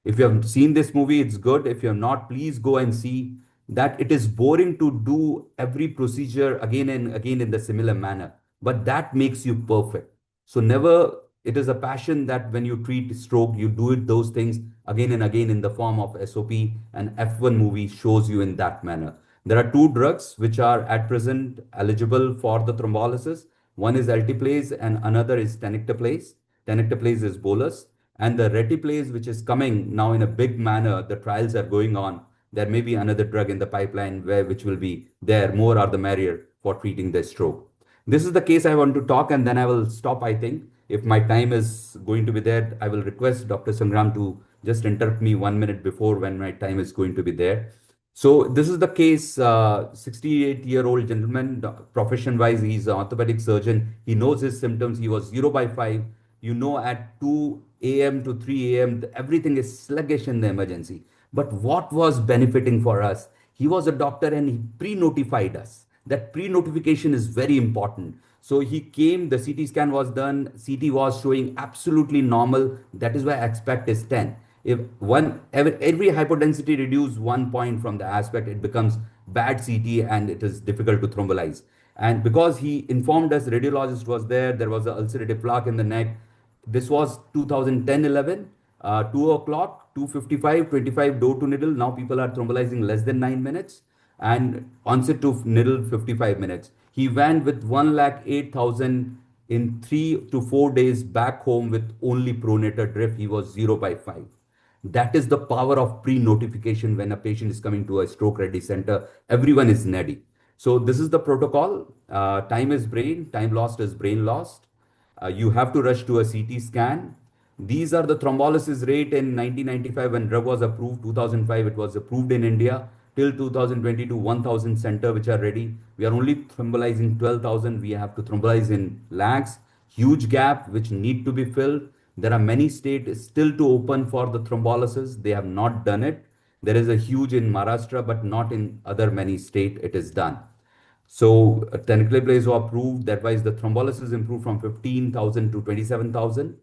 If you have seen this movie, it's good. If you have not, please go and see that. It is boring to do every procedure again and again in the similar manner, but that makes you perfect. So never, it is a passion that when you treat stroke, you do it those things again and again in the form of SOP, and F1 movie shows you in that manner. There are two drugs which are at present eligible for the thrombolysis. One is alteplase and another is tenecteplase. Tenecteplase is bolus, and the retiplase, which is coming now in a big manner. The trials are going on. There may be another drug in the pipeline which will be there. More are the merrier for treating the stroke. This is the case I want to talk, and then I will stop. I think if my time is going to be there, I will request Dr. Sangram to just interrupt me 1 minute before when my time is going to be there. So this is the case, 68-year-old gentleman, profession-wise, he's an orthopedic surgeon. He knows his symptoms. He was 0 by 5. You know, at 2 a.m. to 3 a.m., everything is sluggish in the emergency. But what was benefiting for us? He was a doctor and he pre-notified us. That pre-notification is very important. So he came, the CT scan was done, CT was showing absolutely normal. That is why aspect is 10. If every hypodensity reduce 1 point from the aspect, it becomes bad CT and it is difficult to thrombolize. And because he informed us, radiologist was there was an ulcerative plaque in the neck. This was 2010-11, 2 o'clock, 2:55, 25 door to needle. Now people are thrombolizing less than 9 minutes, and onset to needle 55 minutes. He went with 1,08,000 in 3 to 4 days back home with only pronator drift. He was 0 by 5. That is the power of pre-notification when a patient is coming to a stroke ready center. Everyone is ready. So this is the protocol. Time is brain, time lost is brain lost. You have to rush to a CT scan. These are the thrombolysis rate in 1995 when drug was approved. 2005 it was approved in India. Till 2022, 1,000 center which are ready. We are only thrombolizing 12,000. We have to thrombolize in lakhs. Huge gap which need to be filled. There are many states still to open for the thrombolysis. They have not done it. There is a huge in Maharashtra, but not in other many states it is done. So tenecteplase was approved. That wise, the thrombolysis improved from 15,000 to 27,000.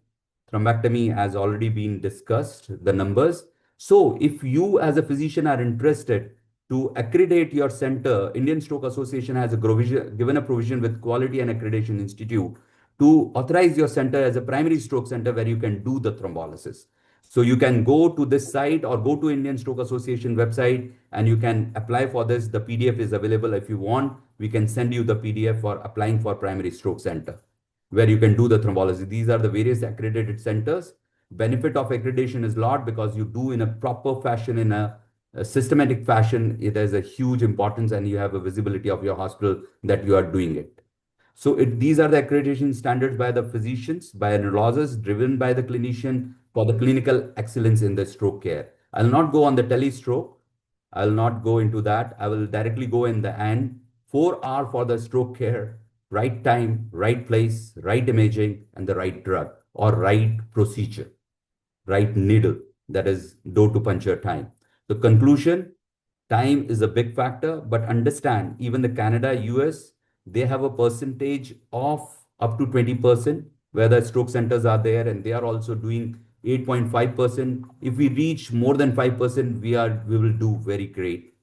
Thrombectomy has already been discussed, the numbers. So if you as a physician are interested to accredit your center, Indian Stroke Association has given a provision with Quality and Accreditation Institute to authorize your center as a primary stroke center where you can do the thrombolysis. So you can go to this site or go to Indian Stroke Association website and you can apply for this. The PDF is available. If you want, we can send you the PDF for applying for primary stroke center where you can do the thrombolysis. These are the various accredited centers. Benefit of accreditation is a lot because you do in a proper fashion, in a systematic fashion. It has a huge importance and you have a visibility of your hospital that you are doing it. So these are the accreditation standards by the physicians, by neurologists, driven by the clinician for the clinical excellence in the stroke care. I'll not go on the telestroke. I'll not go into that. I will directly go in the end. 4 hours for the stroke care, right time, right place, right imaging, and the right drug or right procedure, right needle, that is door to puncture time. The conclusion, time is a big factor, but understand even the Canada, US, they have a percentage of up to 20% where the stroke centers are there and they are also doing 8.5%. If we reach more than 5%, we will do very great.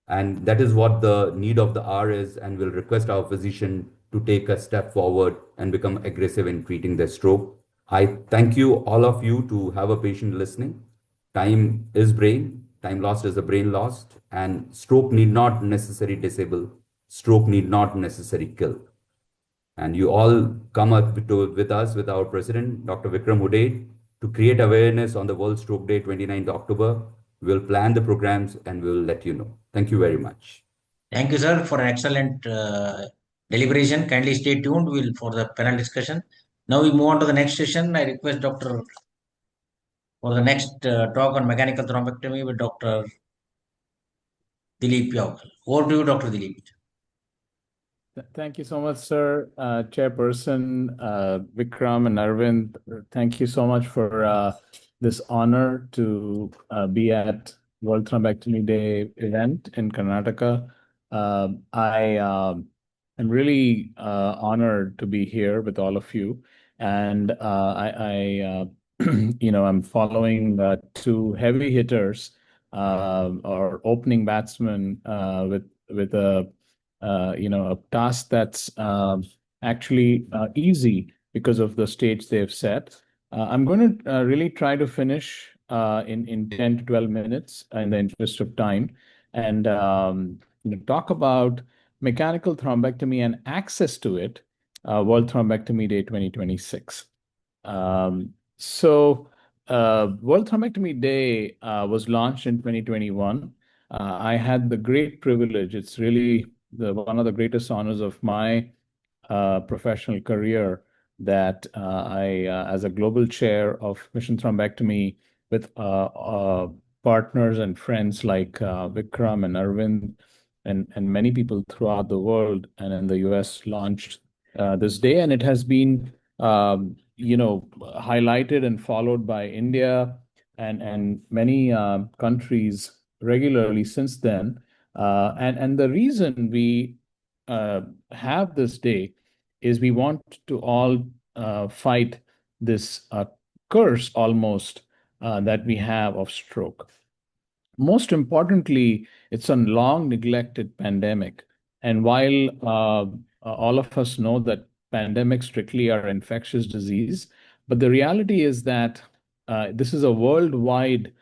And that is what the need of the hour is, and we'll request our physician to take a step forward and become aggressive in treating the stroke. I thank you, all of you, to have a patient listening. Time is brain, time lost is a brain lost, and stroke need not necessarily disable, stroke need not necessarily kill. And you all come up with us, with our president, Dr. Vikram Uday, to create awareness on the World Stroke Day, 29th October. We'll plan the programs and we'll let you know. Thank you very much. Thank you, sir, for an excellent deliberation. Kindly stay tuned for the panel discussion. Now we move on to the next session. I request Dr. for the next talk on mechanical thrombectomy with Dr. Dilip Yaukal. Over to you, Dr. Dilip. Thank you so much, sir. Chairperson Vikram and Arvind, thank you so much for this honor to be at World Thrombectomy Day event in Karnataka. I I'm really honored to be here with all of you. And I'm following two heavy hitters or opening batsmen with a task that's actually easy because of the stage they've set. I'm going to really try to finish in 10 to 12 minutes in the interest of time and talk about mechanical thrombectomy and access to it, World Thrombectomy Day 2026. World Thrombectomy Day was launched in 2021. I had the great privilege, it's really one of the greatest honors of my professional career that as a global chair of Mission Thrombectomy with partners and friends like Vikram and Arvind and many people throughout the world and in the US launched this day. And it has been, highlighted and followed by India and many countries regularly since then. And the reason we have this day is we want to all fight this curse almost that we have of stroke. Most importantly, it's a long neglected pandemic. And while all of us know that pandemics strictly are infectious disease, but the reality is that this is a worldwide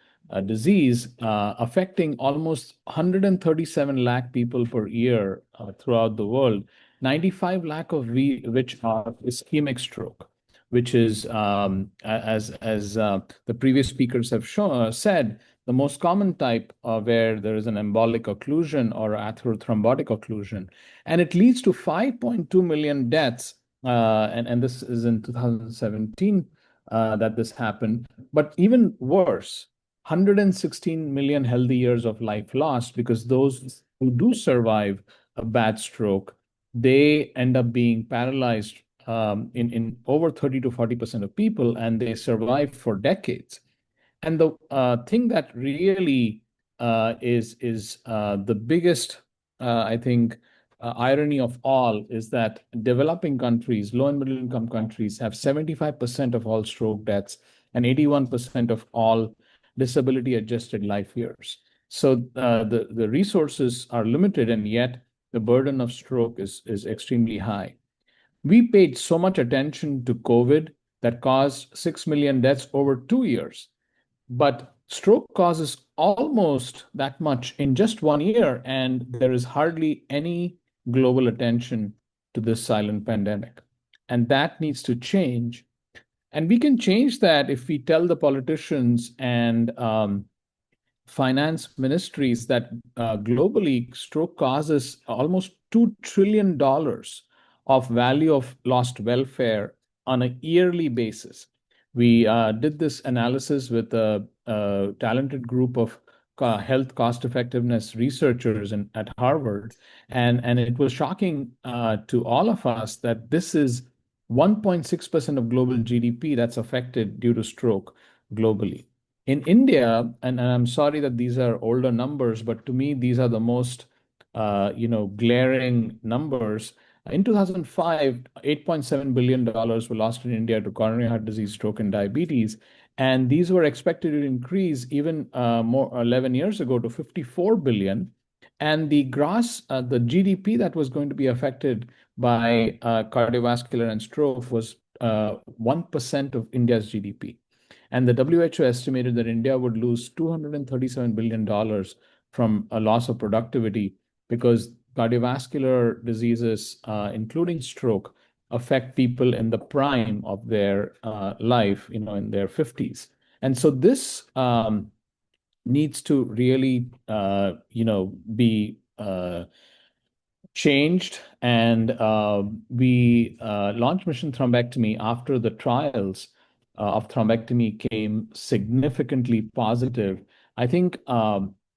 disease affecting almost 137 lakh people per year throughout the world, 95 lakh of which are ischemic stroke, which is, as the previous speakers have said, the most common type where there is an embolic occlusion or atherothrombotic occlusion. And it leads to 5.2 million deaths. And this is in 2017 that this happened. But even worse, 116 million healthy years of life lost because those who do survive a bad stroke, they end up being paralyzed in over 30 to 40% of people, and they survive for decades. And the thing that really is the biggest, I think, irony of all is that developing countries, low and middle income countries, have 75% of all stroke deaths and 81% of all disability adjusted life years. So the resources are limited, and yet the burden of stroke is extremely high. We paid so much attention to COVID that caused 6 million deaths over 2 years. But stroke causes almost that much in just 1 year, and there is hardly any global attention to this silent pandemic. And that needs to change. And we can change that if we tell the politicians and finance ministries that globally stroke causes almost $2 trillion of value of lost welfare on a yearly basis. We did this analysis with a talented group of health cost effectiveness researchers at Harvard, and it was shocking to all of us that this is 1.6% of global GDP that's affected due to stroke globally. In India, and I'm sorry that these are older numbers, but to me, these are the most glaring numbers. In 2005, $8.7 billion were lost in India to coronary heart disease, stroke, and diabetes. And these were expected to increase even more 11 years ago to 54 billion. And the the GDP that was going to be affected by cardiovascular and stroke was 1% of India's GDP. And the WHO estimated that India would lose $237 billion from a loss of productivity because cardiovascular diseases, including stroke, affect people in the prime of their life, in their 50s. And so this needs to really, be changed. And we launched Mission Thrombectomy after the trials of thrombectomy came significantly positive. I think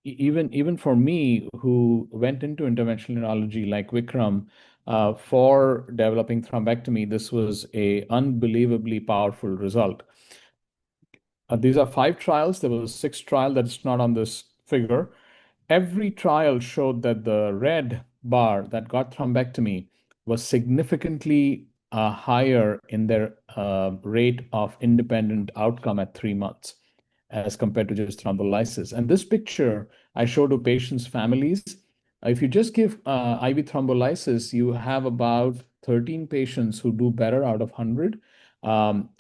even for me, who went into interventional neurology like Vikram, for developing thrombectomy, this was a unbelievably powerful result. These are 5 trials. There was a 6th trial that's not on this figure. Every trial showed that the red bar that got thrombectomy was significantly higher in their rate of independent outcome at 3 months as compared to just thrombolysis. And this picture I show to patients' families. If you just give IV thrombolysis, you have about 13 patients who do better out of 100.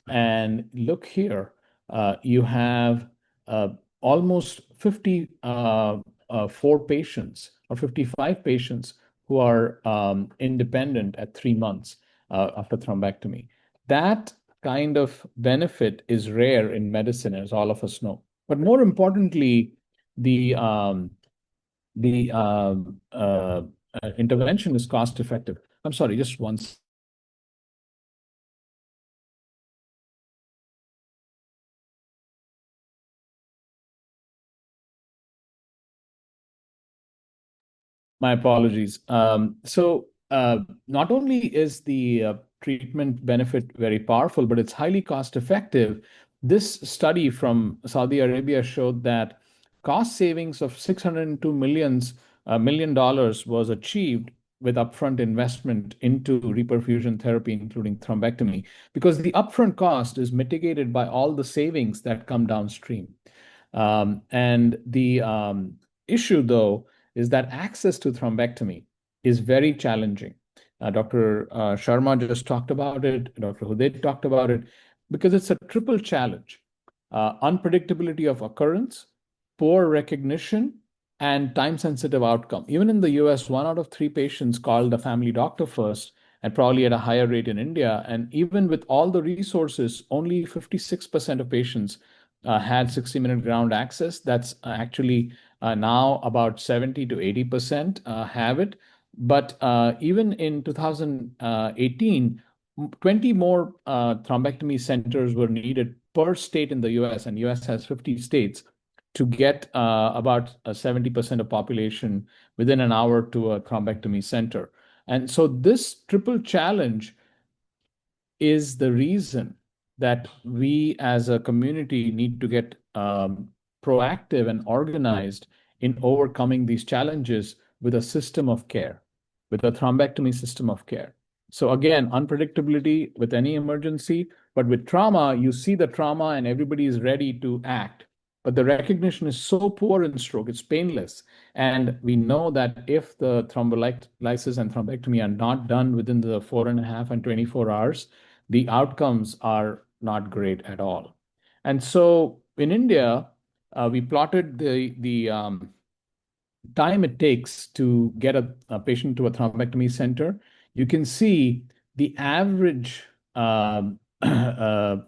And look here, you have almost 54 patients or 55 patients who are independent at 3 months after thrombectomy. That kind of benefit is rare in medicine, as all of us know. But more importantly, the intervention is cost effective. I'm sorry, just one. My apologies. Not only is the treatment benefit very powerful, but it's highly cost effective. This study from Saudi Arabia showed that cost savings of $602 million was achieved with upfront investment into reperfusion therapy, including thrombectomy, because the upfront cost is mitigated by all the savings that come downstream. And the issue, though, is that access to thrombectomy is very challenging. Dr. Sharma just talked about it, Dr. Hudaid talked about it, because it's a triple challenge: unpredictability of occurrence, poor recognition, and time-sensitive outcome. Even in the US, 1 out of 3 patients called a family doctor first, and probably at a higher rate in India. And even with all the resources, only 56% of patients had 60-minute ground access. That's actually now about 70 to 80% have it. But even in 2018, 20 more thrombectomy centers were needed per state in the US, and US has 50 states, to get about 70% of population within an hour to a thrombectomy center. And so this triple challenge is the reason that we as a community need to get proactive and organized in overcoming these challenges with a system of care, with a thrombectomy system of care. So again, unpredictability with any emergency, but with trauma, you see the trauma and everybody is ready to act. But the recognition is so poor in stroke, it's painless. And we know that if the thrombolysis and thrombectomy are not done within the 4.5 and 24 hours, the outcomes are not great at all. And so in India, we plotted the time it takes to get a patient to a thrombectomy center. You can see the average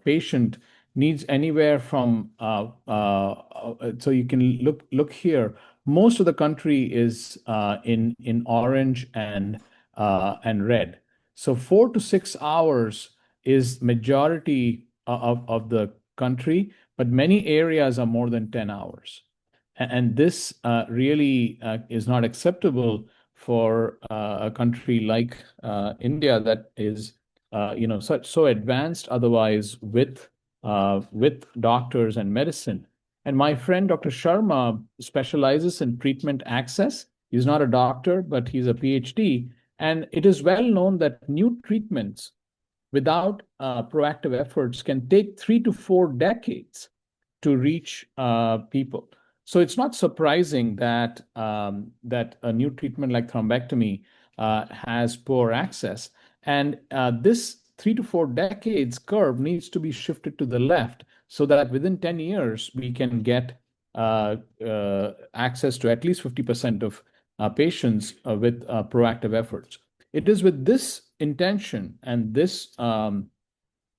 patient needs anywhere from, so you can look here. Most of the country is in orange and red. So 4 to 6 hours is majority of the country, but many areas are more than 10 hours. And this really is not acceptable for a country like India that is, so advanced otherwise with doctors and medicine. And my friend Dr. Sharma specializes in treatment access. He's not a doctor, but he's a PhD. And it is well known that new treatments without proactive efforts can take 3 to 4 decades to reach people. So it's not surprising that that a new treatment like thrombectomy has poor access. And this 3 to 4 decades curve needs to be shifted to the left so that within 10 years, we can get access to at least 50% of patients with proactive efforts. It is with this intention and this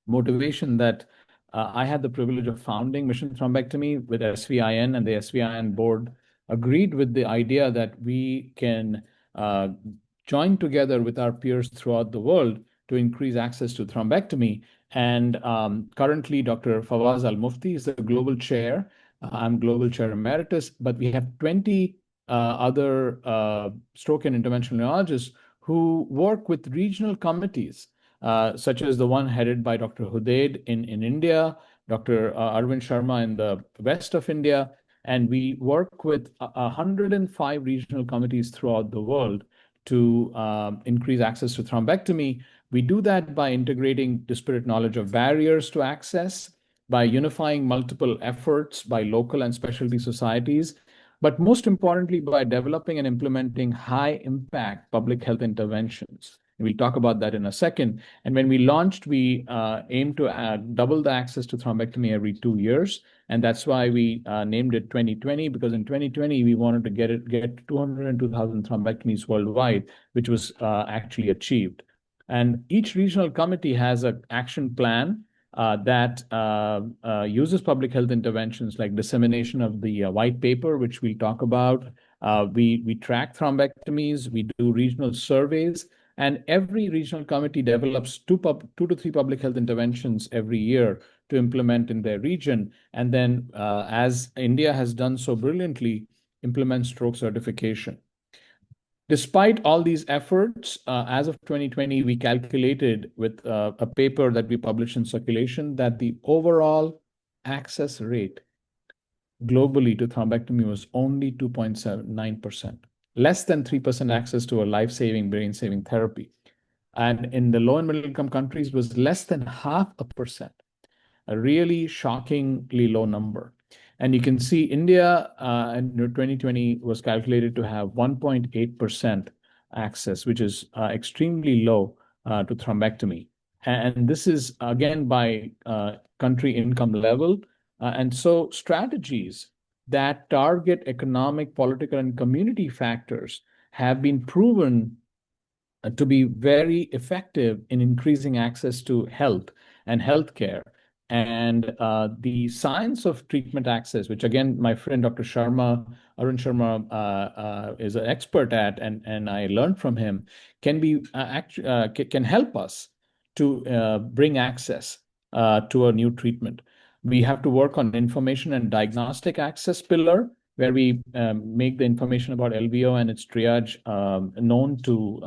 motivation that I had the privilege of founding Mission Thrombectomy with SVIN, and the SVIN board agreed with the idea that we can join together with our peers throughout the world to increase access to thrombectomy. And currently, Dr. Fawaz Al-Mufti is the global chair. I'm global chair emeritus, but we have 20 other stroke and interventional neurologists who work with regional committees, such as the one headed by Dr. Hudaid in India, Dr. Arvind Sharma in the west of India. And we work with 105 regional committees throughout the world to increase access to thrombectomy. We do that by integrating disparate knowledge of barriers to access, by unifying multiple efforts by local and specialty societies, but most importantly, by developing and implementing high impact public health interventions. We'll talk about that in a second. And when we launched, we aimed to double the access to thrombectomy every 2 years. And that's why we named it 2020, because in 2020, we wanted to get 202,000 thrombectomies worldwide, which was actually achieved. And each regional committee has an action plan that uses public health interventions like dissemination of the white paper, which we'll talk about. We track thrombectomies, we do regional surveys, and every regional committee develops two to three public health interventions every year to implement in their region. And then, as India has done so brilliantly, implement stroke certification. Despite all these efforts, as of 2020, we calculated with a paper that we published in Circulation that the overall access rate globally to thrombectomy was only 2.79%, less than 3% access to a life-saving, brain-saving therapy. And in the low and middle income countries was less than 0.5%, a really shockingly low number. And you can see India in 2020 was calculated to have 1.8% access, which is extremely low to thrombectomy. And this is, again, by country income level. And so strategies that target economic, political, and community factors have been proven to be very effective in increasing access to health and healthcare. And the science of treatment access, which again, my friend Dr. Arun Sharma, is an expert at, and I learned from him, can help us to bring access to a new treatment. We have to work on information and diagnostic access pillar, where we make the information about LVO and its triage known to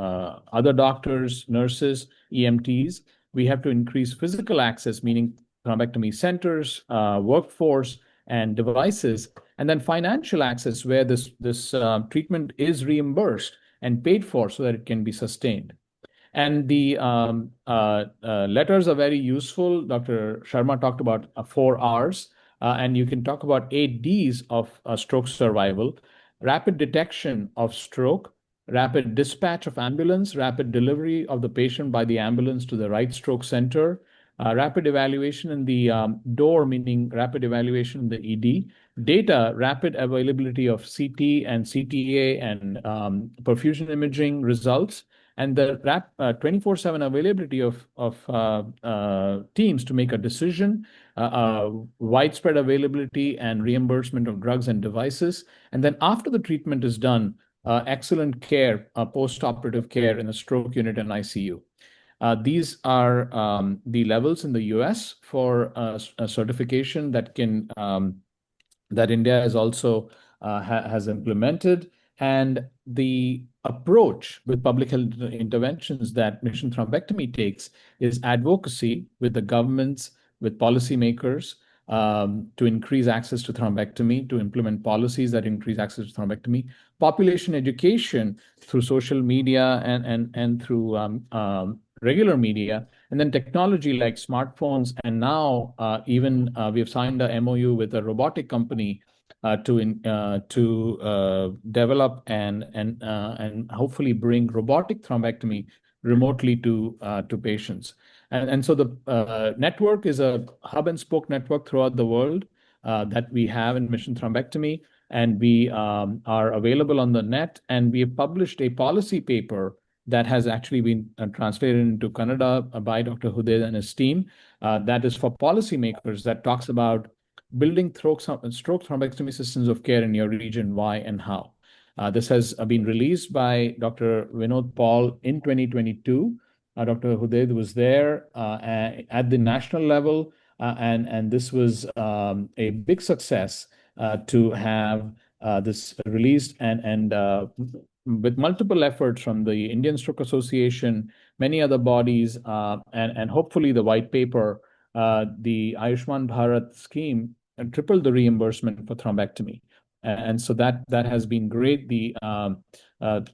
other doctors, nurses, EMTs. We have to increase physical access, meaning thrombectomy centers, workforce, and devices. And then financial access, where this treatment is reimbursed and paid for so that it can be sustained. And the letters are very useful. Dr. Sharma talked about 4 R's. And you can talk about 8 Ds of stroke survival: rapid detection of stroke, rapid dispatch of ambulance, rapid delivery of the patient by the ambulance to the right stroke center, rapid evaluation in the door, meaning rapid evaluation in the ED, data, rapid availability of CT and CTA and perfusion imaging results, and the 24/7 availability of teams to make a decision, widespread availability and reimbursement of drugs and devices. And then after the treatment is done, excellent care, post-operative care in the stroke unit and ICU. These are the levels in the US for a certification that that India has also has implemented. And the approach with public health interventions that Mission Thrombectomy takes is advocacy with the governments, with policymakers, to increase access to thrombectomy, to implement policies that increase access to thrombectomy, population education through social media and through regular media, and then technology like smartphones. And now even we have signed a MOU with a robotic company to develop and hopefully bring robotic thrombectomy remotely to patients. And so the network is a hub and spoke network throughout the world that we have in Mission Thrombectomy, and we are available on the net. And we have published a policy paper that has actually been translated into Kannada by Dr. Hudaid and his team. That is for policymakers, that talks about building stroke thrombectomy systems of care in your region, why and how. This has been released by Dr. Vinod Paul in 2022. Dr. Hudaid was there at the national level, and this was a big success to have this released, and with multiple efforts from the Indian Stroke Association, many other bodies, and hopefully the white paper, the Ayushman Bharat scheme tripled the reimbursement for thrombectomy. And so that has been great. The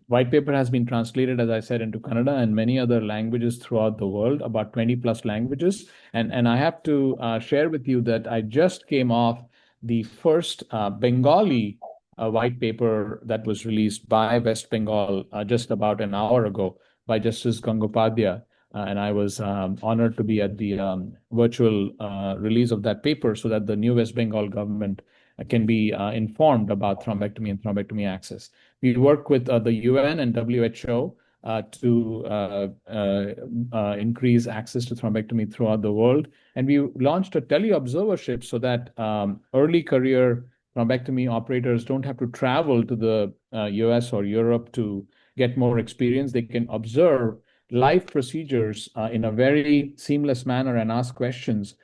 white paper has been translated, as I said, into Kannada and many other languages throughout the world, about 20 plus languages. And I have to share with you that I just came off the first Bengali white paper that was released by West Bengal just about an hour ago by Justice Gangopadhyay. And I was honored to be at the virtual release of that paper so that the new West Bengal government can be informed about thrombectomy and thrombectomy access. We work with the UN and WHO to increase access to thrombectomy throughout the world. And we launched a teleobservership so that early career thrombectomy operators don't have to travel to the US or Europe to get more experience. They can observe live procedures in a very seamless manner and ask questions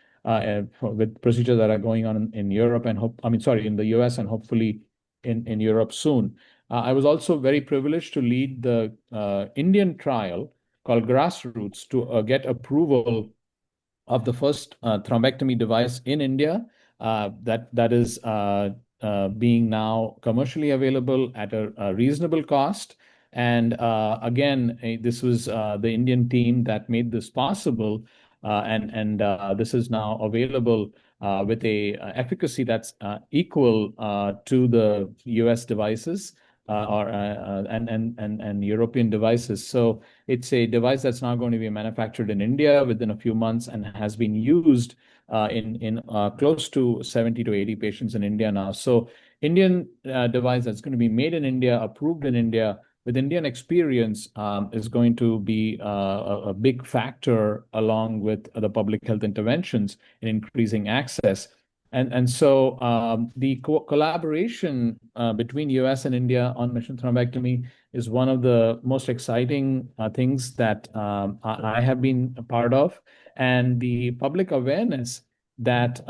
with procedures that are going on in Europe and in the US and hopefully in Europe soon. I was also very privileged to lead the Indian trial called Grassroots to get approval of the first thrombectomy device in India that is being now commercially available at a reasonable cost. And again, this was the Indian team that made this possible, and this is now available with a efficacy that's equal to the U.S. devices and European devices. So it's a device that's now going to be manufactured in India within a few months and has been used in close to 70 to 80 patients in India now. So Indian device that's going to be made in India, approved in India with Indian experience is going to be a big factor along with the public health interventions in increasing access. And so the collaboration between US and India on mission thrombectomy is one of the most exciting things that I have been a part of. And the public awareness that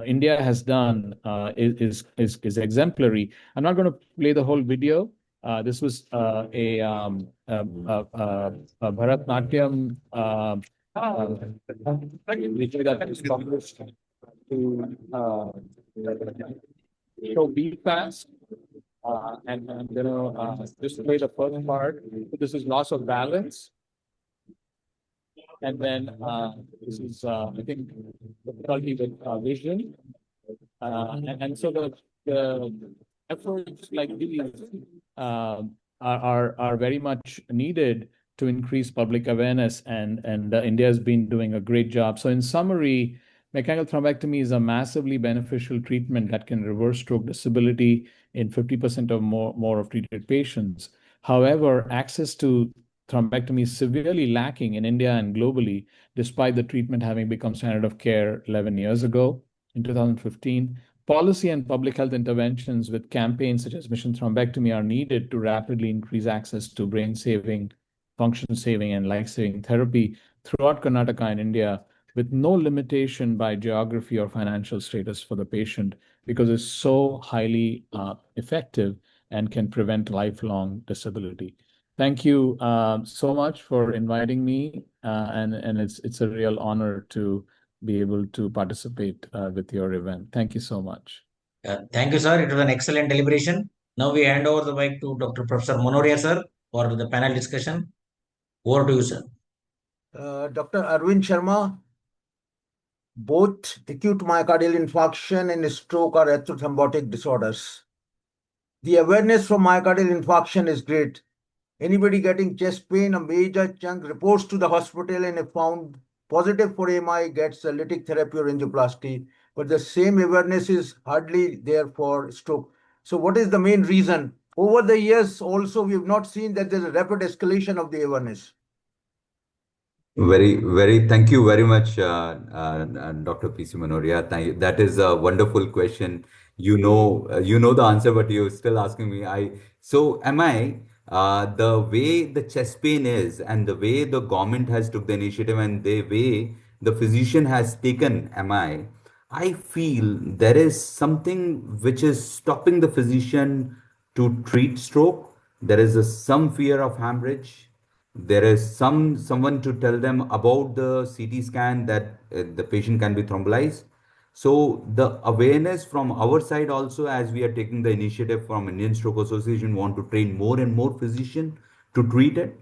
India has done is exemplary. I'm not going to play the whole video. This was a Bharatnatyam video that was published to show beat fast. And I'm going to just play the first part. This is loss of balance. And then this is, I think, difficulty with vision. And so the efforts like these are very much needed to increase public awareness, and India has been doing a great job. So in summary, mechanical thrombectomy is a massively beneficial treatment that can reverse stroke disability in 50% or more of treated patients. However, access to thrombectomy is severely lacking in India and globally, despite the treatment having become standard of care 11 years ago in 2015. Policy and public health interventions with campaigns such as Mission Thrombectomy are needed to rapidly increase access to brain-saving, function-saving, and life-saving therapy throughout Karnataka and India, with no limitation by geography or financial status for the patient, because it's so highly effective and can prevent lifelong disability. Thank you so much for inviting me, and it's a real honor to be able to participate with your event. Thank you so much. Thank you, sir. It was an excellent deliberation. Now we hand over the mic to Dr. Professor Monoria, sir, for the panel discussion. Over to you, sir. Dr. Arvind Sharma, both acute myocardial infarction and stroke are atherothrombotic disorders. The awareness from myocardial infarction is great. Anybody getting chest pain, a major chunk, reports to the hospital and if found positive for AMI, gets a lytic therapy or angioplasty. But the same awareness is hardly there for stroke. So what is the main reason? Over the years also, we have not seen that there's a rapid escalation of the awareness. Thank you very much, Dr. PC Manoria. Thank you. That is a wonderful question. You know the answer, but you're still asking me. The way the chest pain is, and the way the government has took the initiative, and the way the physician has taken I feel there is something which is stopping the physician to treat stroke. There is some fear of hemorrhage. There is someone to tell them about the CT scan that the patient can be thrombolized. So the awareness from our side also, as we are taking the initiative from Indian Stroke Association, want to train more and more physician to treat it.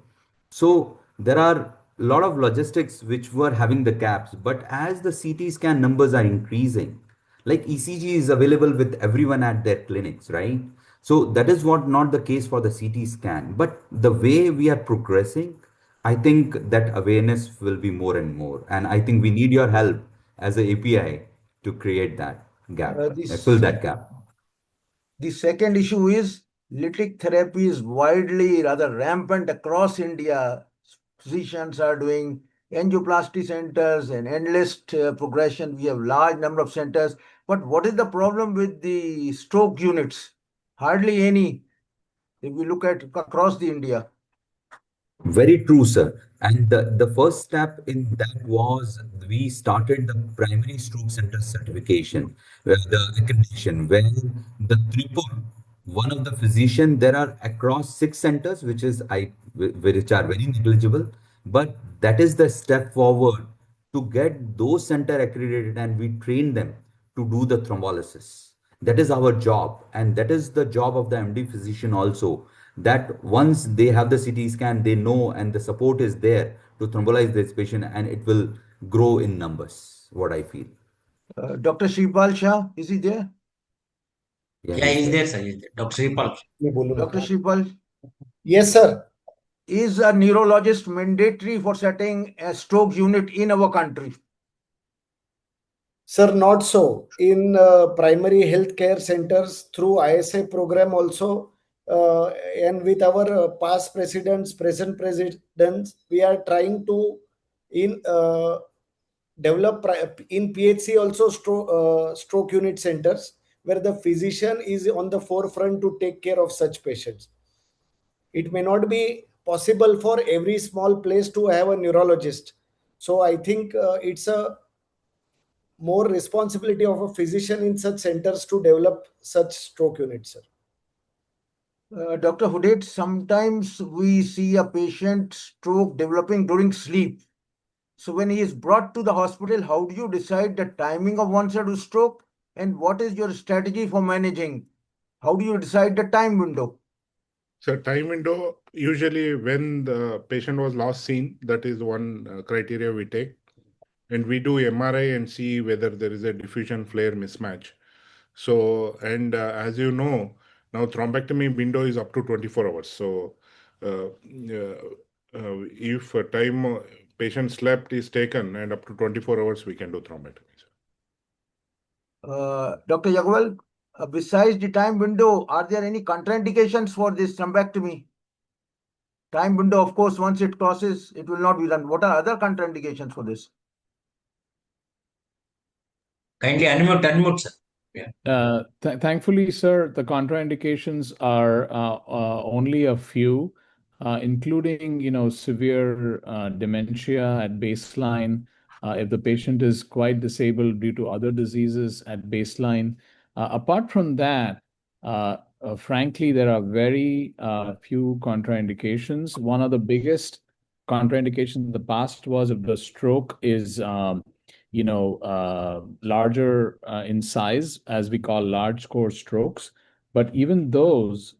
So there are a lot of logistics which were having the gaps, but as the CT scan numbers are increasing, like ECG is available with everyone at their clinics, right? So that is what not the case for the CT scan. But the way we are progressing, I think that awareness will be more and more. And I think we need your help as a API to create that gap, fill This that gap. The second issue is lytic therapy is widely rather rampant across India. Physicians are doing angioplasty centers and endless progression. We have large number of centers. But what is the problem with the stroke units? Hardly any. If we look at across the India. Very true, sir. And the first step in that was we started the primary stroke center certification, where the accreditation, where the Tripur, one of the physician, there are across 6 centers, which are very negligible, but that is the step forward to get those center accredited, and we train them to do the thrombolysis. That is our job, and that is the job of the MD physician also. That once they have the CT scan, they know and the support is there to thrombolize this patient, and it will grow in numbers. What I feel. Dr. Shripal Shah, is he there? Yeah, Yeah, he's he's there. there, sir. He's there. Dr. Sripal. Dr. Shripal, Yes, sir. is a neurologist mandatory for setting a stroke unit in our country? Sir, not so. In primary healthcare centers through ISA program also, and with our past presidents, present presidents, we are trying to in develop in PHC also stroke unit centers where the physician is on the forefront to take care of such patients. It may not be possible for every small place to have a neurologist. So I think it's a more responsibility of a physician in such centers to develop such stroke units, sir. Dr. Hudet, sometimes we see a patient stroke developing during sleep. So when he is brought to the hospital, how do you decide the timing of onset of stroke? And what is your strategy for managing? How do you decide the time window? So time window, usually when the patient was last seen, that is one criteria we take. And we do MRI and see whether there is a diffusion flare mismatch. So, and as you know, now thrombectomy window is up to 24 hours. So, if a time patient slept is taken and up to 24 hours, we can do thrombectomy. Dr. Yagwal, besides the time window, are there any contraindications for this thrombectomy? Time window, of course, once it crosses, it will not be done. What are other contraindications for this? Kindly unmute, sir. Yeah. Thankfully, sir, the contraindications are only a few, including, severe dementia at baseline. If the patient is quite disabled due to other diseases at baseline. Apart from that, frankly, there are very few contraindications. One of the biggest contraindications in the past was if the stroke is larger in size, as we call large core strokes. But even those,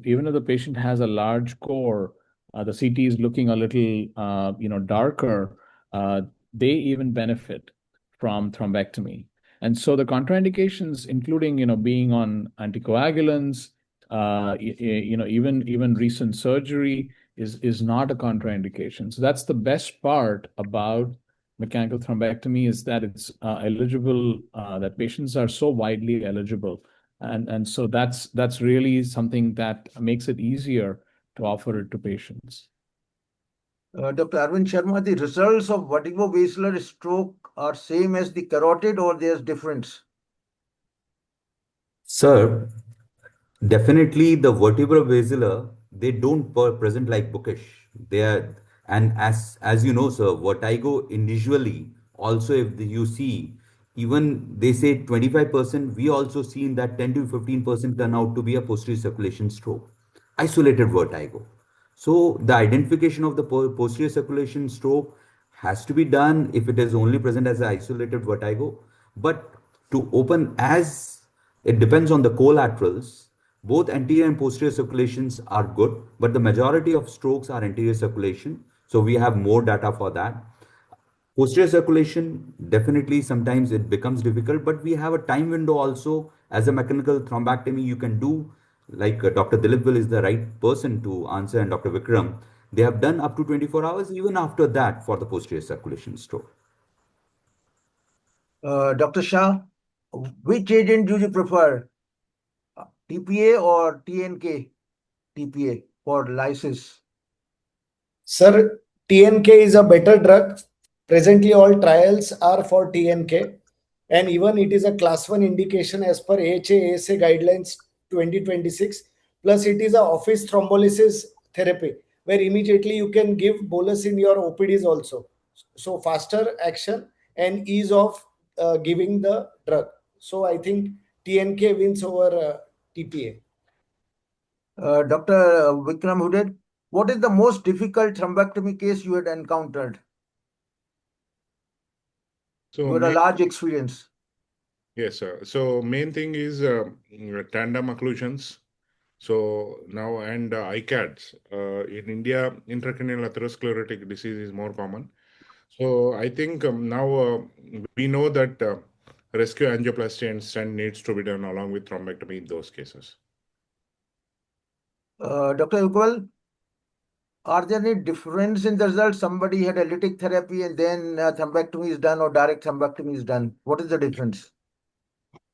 even if the patient has a large core, the CT is looking a little, darker, they even benefit from thrombectomy. And so the contraindications, including, being on anticoagulants, even recent surgery is not a contraindication. So that's the best part about mechanical thrombectomy, is that it's eligible, that patients are so widely eligible. And so that's really something that makes it easier to offer it to patients. Dr. Arvind Sharma, the results of vertebrovascular stroke are same as the carotid, or there's difference? Sir, definitely the vertebrovascular, they don't present like bookish. They are, and as you know, sir, vertigo individually, also if you see, even they say 25%, we also seen that 10 to 15% turn out to be a posterior circulation stroke, isolated vertigo. So the identification of the posterior circulation stroke has to be done if it is only present as an isolated vertigo. But to open as it depends on the collaterals. Both anterior and posterior circulations are good, but the majority of strokes are anterior circulation. So we have more data for that. Posterior circulation, definitely sometimes it becomes difficult, but we have a time window also. As a mechanical thrombectomy, you can do, like Dr. Dilip will is the right person to answer, and Dr. Vikram. They have done up to 24 hours, even after that, for the posterior circulation stroke. Dr. Shah, which agent do you prefer, TPA or TNK? TPA for lysis. Sir, TNK is a better drug. Presently, all trials are for TNK, and even it is a class 1 indication as per AHA guidelines 2026. Plus, it is a office thrombolysis therapy where immediately you can give bolus in your OPDs also. So, faster action and ease of giving the drug. So, I think TNK wins over TPA. Dr. Vikram Huded, what is the most difficult thrombectomy case you had encountered? So You had a large experience. yes, sir. So main thing is tandem occlusions. So now and ICADs. In India, intracranial atherosclerotic disease is more common. So I think now we know that rescue angioplasty and stent needs to be done along with thrombectomy in those cases. Dr. Yukwal, are there any difference in the results? Somebody had a lytic therapy and then thrombectomy is done or direct thrombectomy is done. What is the difference?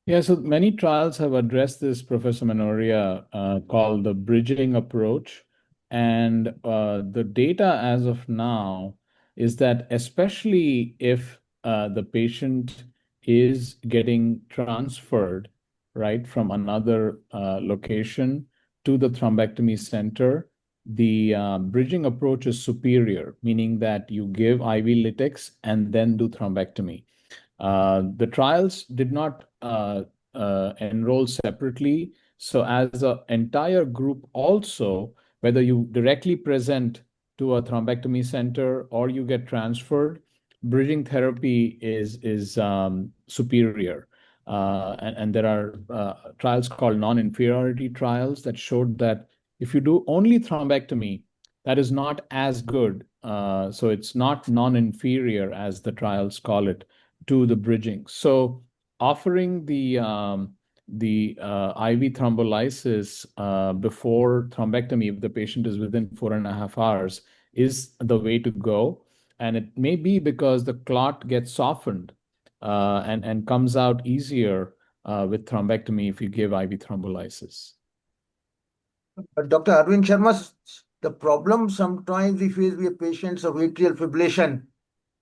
Yeah, so many trials have addressed this, Professor Manoria, called the bridging approach. And the data as of now is that, especially if the patient is getting transferred, right, from another location to the thrombectomy center, the bridging approach is superior, meaning that you give IV lytics and then do thrombectomy. The trials did not enroll separately. So, as an entire group, also, whether you directly present to a thrombectomy center or you get transferred, bridging therapy is superior. And there are trials called non-inferiority trials that showed that if you do only thrombectomy, that is not as good. So it's not non-inferior, as the trials call it, to the bridging. So offering the IV thrombolysis before thrombectomy, if the patient is within 4.5 hours, is the way to go. And it may be because the clot gets softened and comes out easier with thrombectomy if you give IV thrombolysis. Dr. Arvind Sharma, the problem sometimes we face with patients of atrial fibrillation.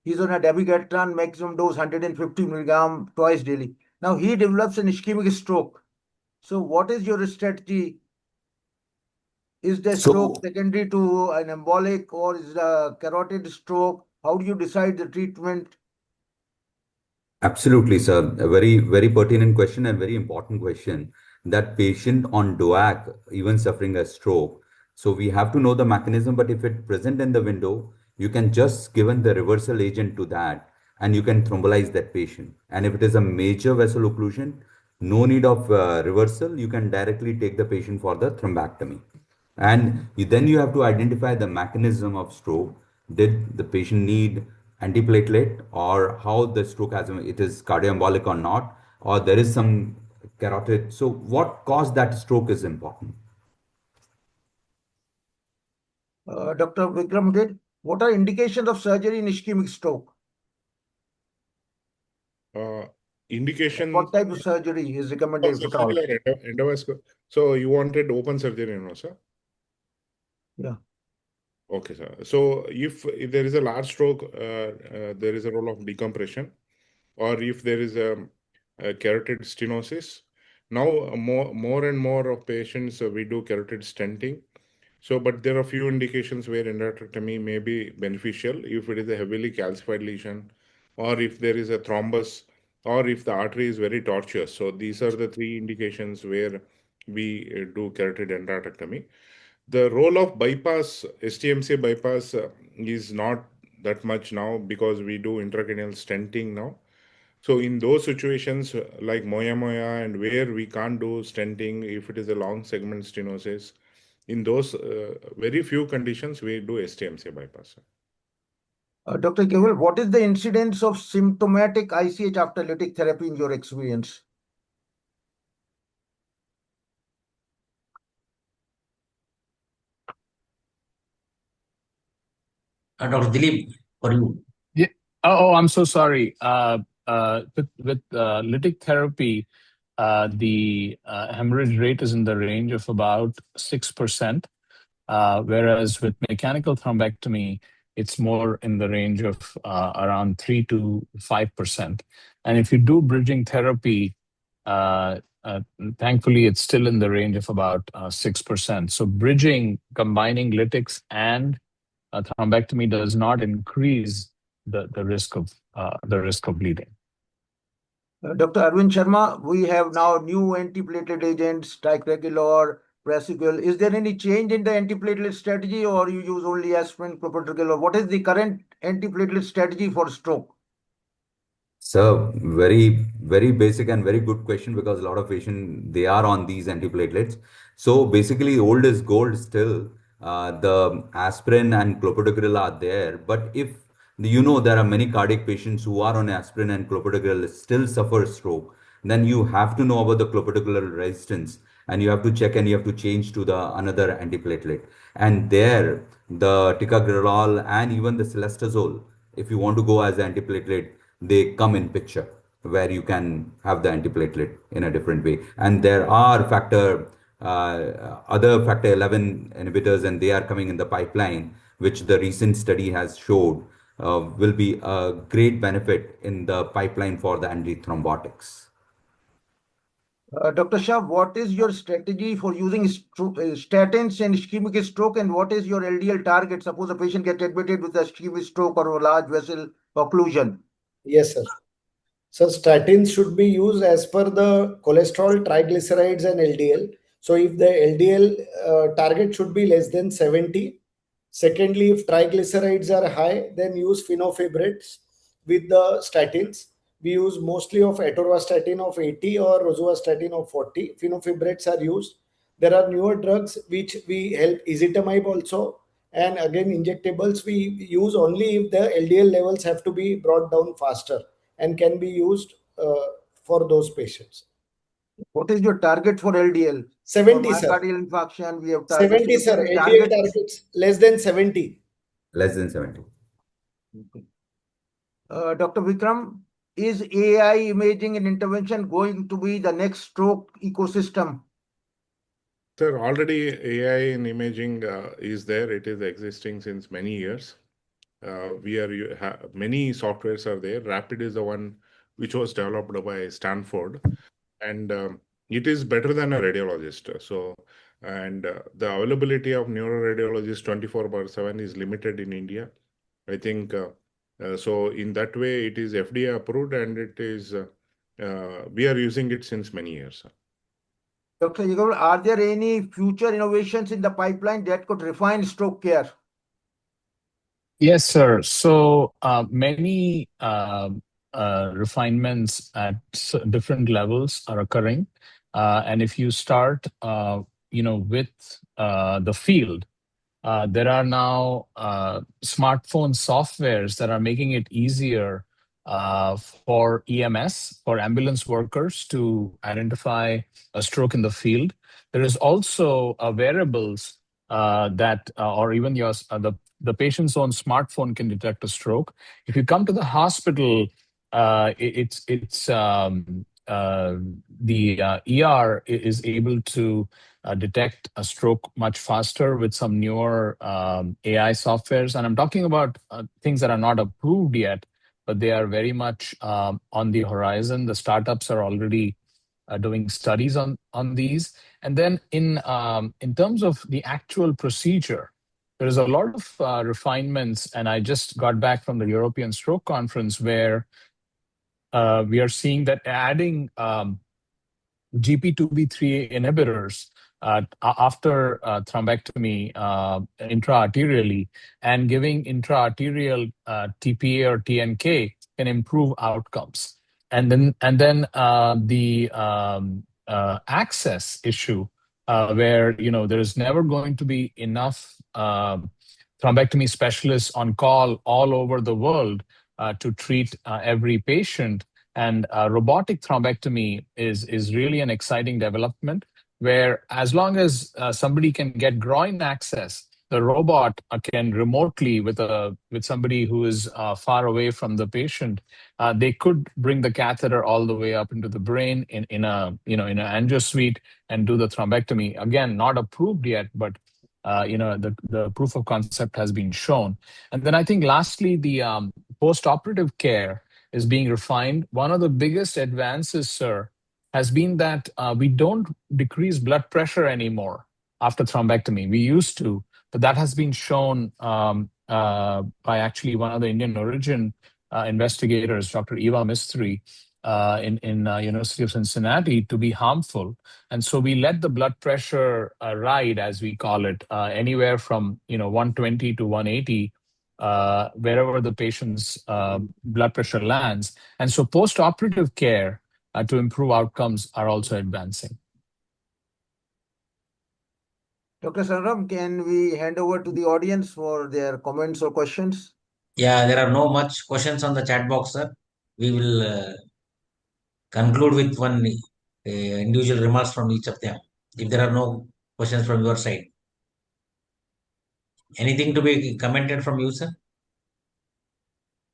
He's on a dabigatran maximum dose 150 milligram twice daily. Now he develops an ischemic stroke. So what is your strategy? Is the stroke So, secondary to an embolic or is a carotid stroke? How do you decide the treatment? absolutely, sir. A very, very pertinent question and very important question. That patient on DOAC, even suffering a stroke. So we have to know the mechanism, but if it present in the window, you can just given the reversal agent to that and you can thrombolize that patient. And if it is a major vessel occlusion, no need of reversal, you can directly take the patient for the thrombectomy. And then you have to identify the mechanism of stroke. Did the patient need antiplatelet, or how the stroke has it is cardioembolic or not, or there is some carotid. So what caused that stroke is important. Dr. Vikram did. What are indications of surgery in ischemic stroke? Indication What type of surgery is recommended, if at all? surgical or endovascular. So you wanted open surgery, no, sir? Yeah. Okay, sir. So if there is a large stroke, there is a role of decompression, or if there is a carotid stenosis. Now, more and more of patients we do carotid stenting. So, but there are few indications where endarterectomy may be beneficial if it is a heavily calcified lesion, or if there is a thrombus, or if the artery is very tortuous. So, these are the three indications where we do carotid endarterectomy. The role of bypass, STMC bypass, is not that much now because we do intracranial stenting now. So in those situations like Moya Moya and where we can't do stenting, if it is a long segment stenosis, in those very few conditions, we do STMC bypass. Dr. Keval, what is the incidence of symptomatic ICH after lytic therapy in your experience? Dr. Dilip, for you. Yeah. Oh, I'm so sorry. With lytic therapy, the hemorrhage rate is in the range of about 6%, whereas with mechanical thrombectomy, it's more in the range of around 3 to 5%. And if you do bridging therapy, uh, thankfully, it's still in the range of about 6%. So bridging, combining lytics and thrombectomy does not increase the risk of bleeding. Dr. Arvind Sharma, we have now new antiplatelet agents, ticagrelor, prasugrel. Is there any change in the antiplatelet strategy, or you use only aspirin, clopidogrel, or what is the current antiplatelet strategy for stroke? So very basic and very good question, because a lot of patients, they are on these antiplatelets. So basically, old is gold still. The aspirin and clopidogrel are there, but if there are many cardiac patients who are on aspirin and clopidogrel still suffer stroke, then you have to know about the clopidogrel resistance, and you have to check and you have to change to the another antiplatelet. And there, the ticagrelor and even the celestazole, if you want to go as antiplatelet, they come in picture, where you can have the antiplatelet in a different way. And there are other factor 11 inhibitors, and they are coming in the pipeline, which the recent study has showed will be a great benefit in the pipeline for the antithrombotics. Dr. Shah, what is your strategy for using statins in ischemic stroke, and what is your LDL target? Suppose a patient gets admitted with a ischemic stroke or a large vessel occlusion. Yes, sir. So statins should be used as per the cholesterol, triglycerides, and LDL. So if the LDL target should be less than 70. Secondly, if triglycerides are high, then use fenofibrates with the statins. We use mostly of atorvastatin of 80 or rosuvastatin of 40. Fenofibrates are used. There are newer drugs which we help, ezetimibe also, and again injectables we use only if the LDL levels have to be brought down faster and can be used for those patients. What is your target for LDL? 70, for sir. myocardial infarction, we have 70, targets. sir. LDL targets less than 70. Less than 70. Okay. Dr. Vikram, is AI imaging and intervention going to be the next stroke ecosystem? Sir, already AI in imaging is there. It is existing since many years. Many softwares are there. Rapid is the one which was developed by Stanford, and it is better than a radiologist. So, and the availability of neuroradiologists 24/7 is limited in India. I think so. In that way, it is FDA approved, and it is we are using it since many years. Dr. Yagul, are there any future innovations in the pipeline that could refine stroke care? Yes, sir. So many refinements at different levels are occurring, and if you start, with the field, there are now smartphone softwares that are making it easier for EMS, for ambulance workers, to identify a stroke in the field. There is also wearables or even the patient's own smartphone can detect a stroke. If you come to the hospital, the ER is able to detect a stroke much faster with some newer AI softwares. And I'm talking about things that are not approved yet, but they are very much on the horizon. The startups are already doing studies on these. And then in terms of the actual procedure, there is a lot of refinements. And I just got back from the European Stroke Conference, where we are seeing that adding GP2B3 inhibitors after thrombectomy intraarterially and giving intraarterial TPA or TNK can improve outcomes. then the access issue, where there is never going to be enough thrombectomy specialists on call all over the world to treat every patient. And robotic thrombectomy is really an exciting development, where as long as somebody can get groin access, the robot can remotely, with somebody who is far away from the patient, they could bring the catheter all the way up into the brain in a in an angio suite and do the thrombectomy. Again, not approved yet, but the proof of concept has been shown. And then I think lastly, the post-operative care is being refined. One of the biggest advances, sir, has been that we don't decrease blood pressure anymore after thrombectomy. We used to, but that has been shown by actually one of the Indian origin investigators, Dr. Eva Mistry, in University of Cincinnati, to be harmful. And so we let the blood pressure ride, as we call it, anywhere from 120 to 180, wherever the patient's blood pressure lands. And so post-operative care to improve outcomes are also advancing. Dr. Sangram, can we hand over to the audience for their comments or questions? Yeah, there are no much questions on the chat box, sir. We will conclude with one individual remarks from each of them, if there are no questions from your side. Anything to be commented from you, sir?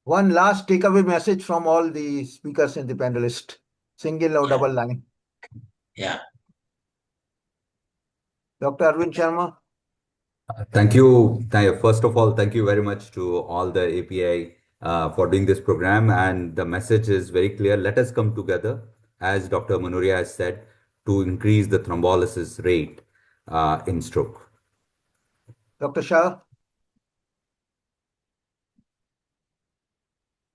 One last takeaway message from all the speakers and the panelists, single or double line. Yeah. Dr. Arvind Sharma. Thank you. First of all, thank you very much to all the API for doing this program. And the message is very clear. Let us come together, as Dr. Manuria has said, to increase the thrombolysis rate in stroke. Dr. Shah.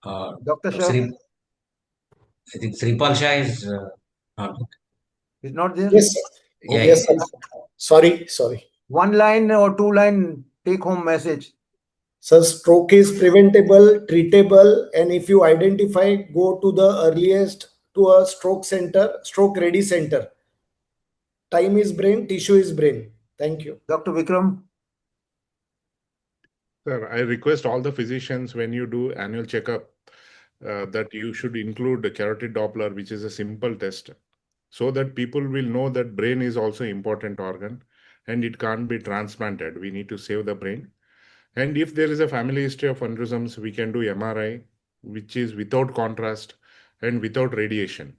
Dr. Shah. I think Sripal Shah is not. Is not there? Yes, sir. Yeah, Yes, yeah. sir. Sorry. One line or two line take home message. So stroke is preventable, treatable, and if you identify, go to the earliest to a stroke center, stroke ready center. Time is brain, tissue is brain. Thank you. Dr. Vikram. Sir, I request all the physicians, when you do annual checkup, that you should include the carotid Doppler, which is a simple test, so that people will know that brain is also important organ and it can't be transplanted. We need to save the brain. And if there is a family history of aneurysms, we can do MRI, which is without contrast and without radiation.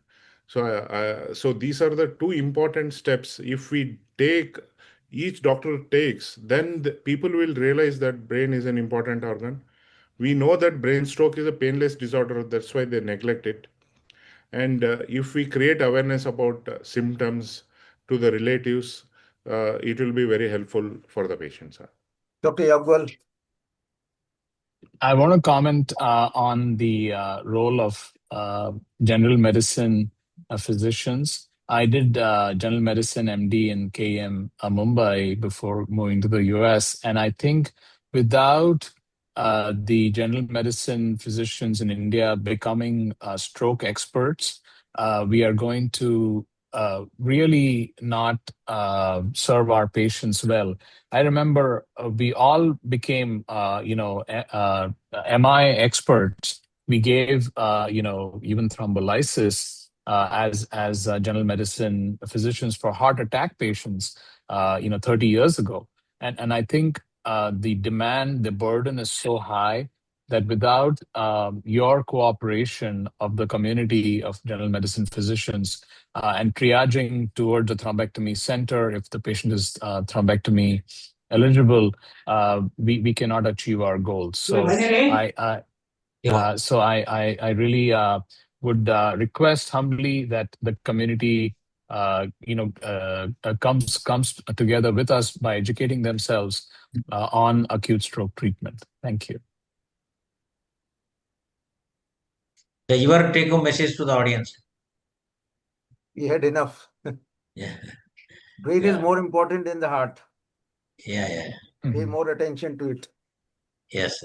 So these are the two important steps. If we take, each doctor takes, then the people will realize that brain is an important organ. We know that brain stroke is a painless disorder. That's why they neglect it. And if we create awareness about symptoms to the relatives, it will be very helpful for the patients. Dr. Yagwal. I want to comment on the role of general medicine physicians. I did general medicine MD in KM Mumbai before moving to the US. And I think without the general medicine physicians in India becoming stroke experts, we are going to really not serve our patients well. I remember we all became, MI experts. We gave, even thrombolysis as general medicine physicians for heart attack patients, 30 years ago. And I think the demand, the burden is so high that without your cooperation of the community of general medicine physicians and triaging towards a thrombectomy center, if the patient is thrombectomy eligible, we cannot achieve our goals. So I really would request humbly that the community comes together with us by educating themselves on acute stroke treatment. Thank you. Yeah, your take home message to the audience. We had enough. Yeah. Brain is more important than the heart. Yeah. Pay more attention to it. Yes.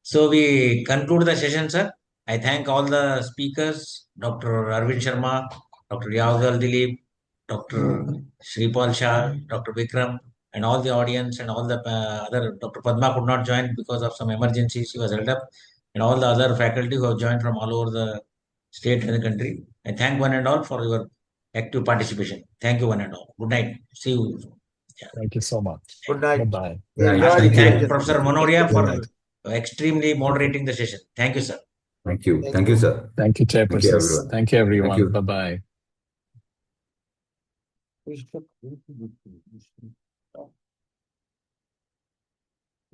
So we conclude the session, sir. I thank all the speakers, Dr. Arvind Sharma, Dr. Yavdal Dilip, Dr. Shripal Shah, Dr. Vikram, and all the audience and all the other. Dr. Padma could not join because of some emergency. She was held up, and all the other faculty who have joined from all over the state and the country. I thank one and all for your active participation. Thank you, one and all. Good night. See you. Thank you so much. Good night. Bye-bye. We Right. enjoyed Lastly, the thank session. Professor Monoria Good for night. extremely moderating the session. Thank you, sir. Thank you. Thank Thank you, you. sir. Thank you, Thank you, Chairperson. everyone. Thank you, everyone. you. Bye-bye.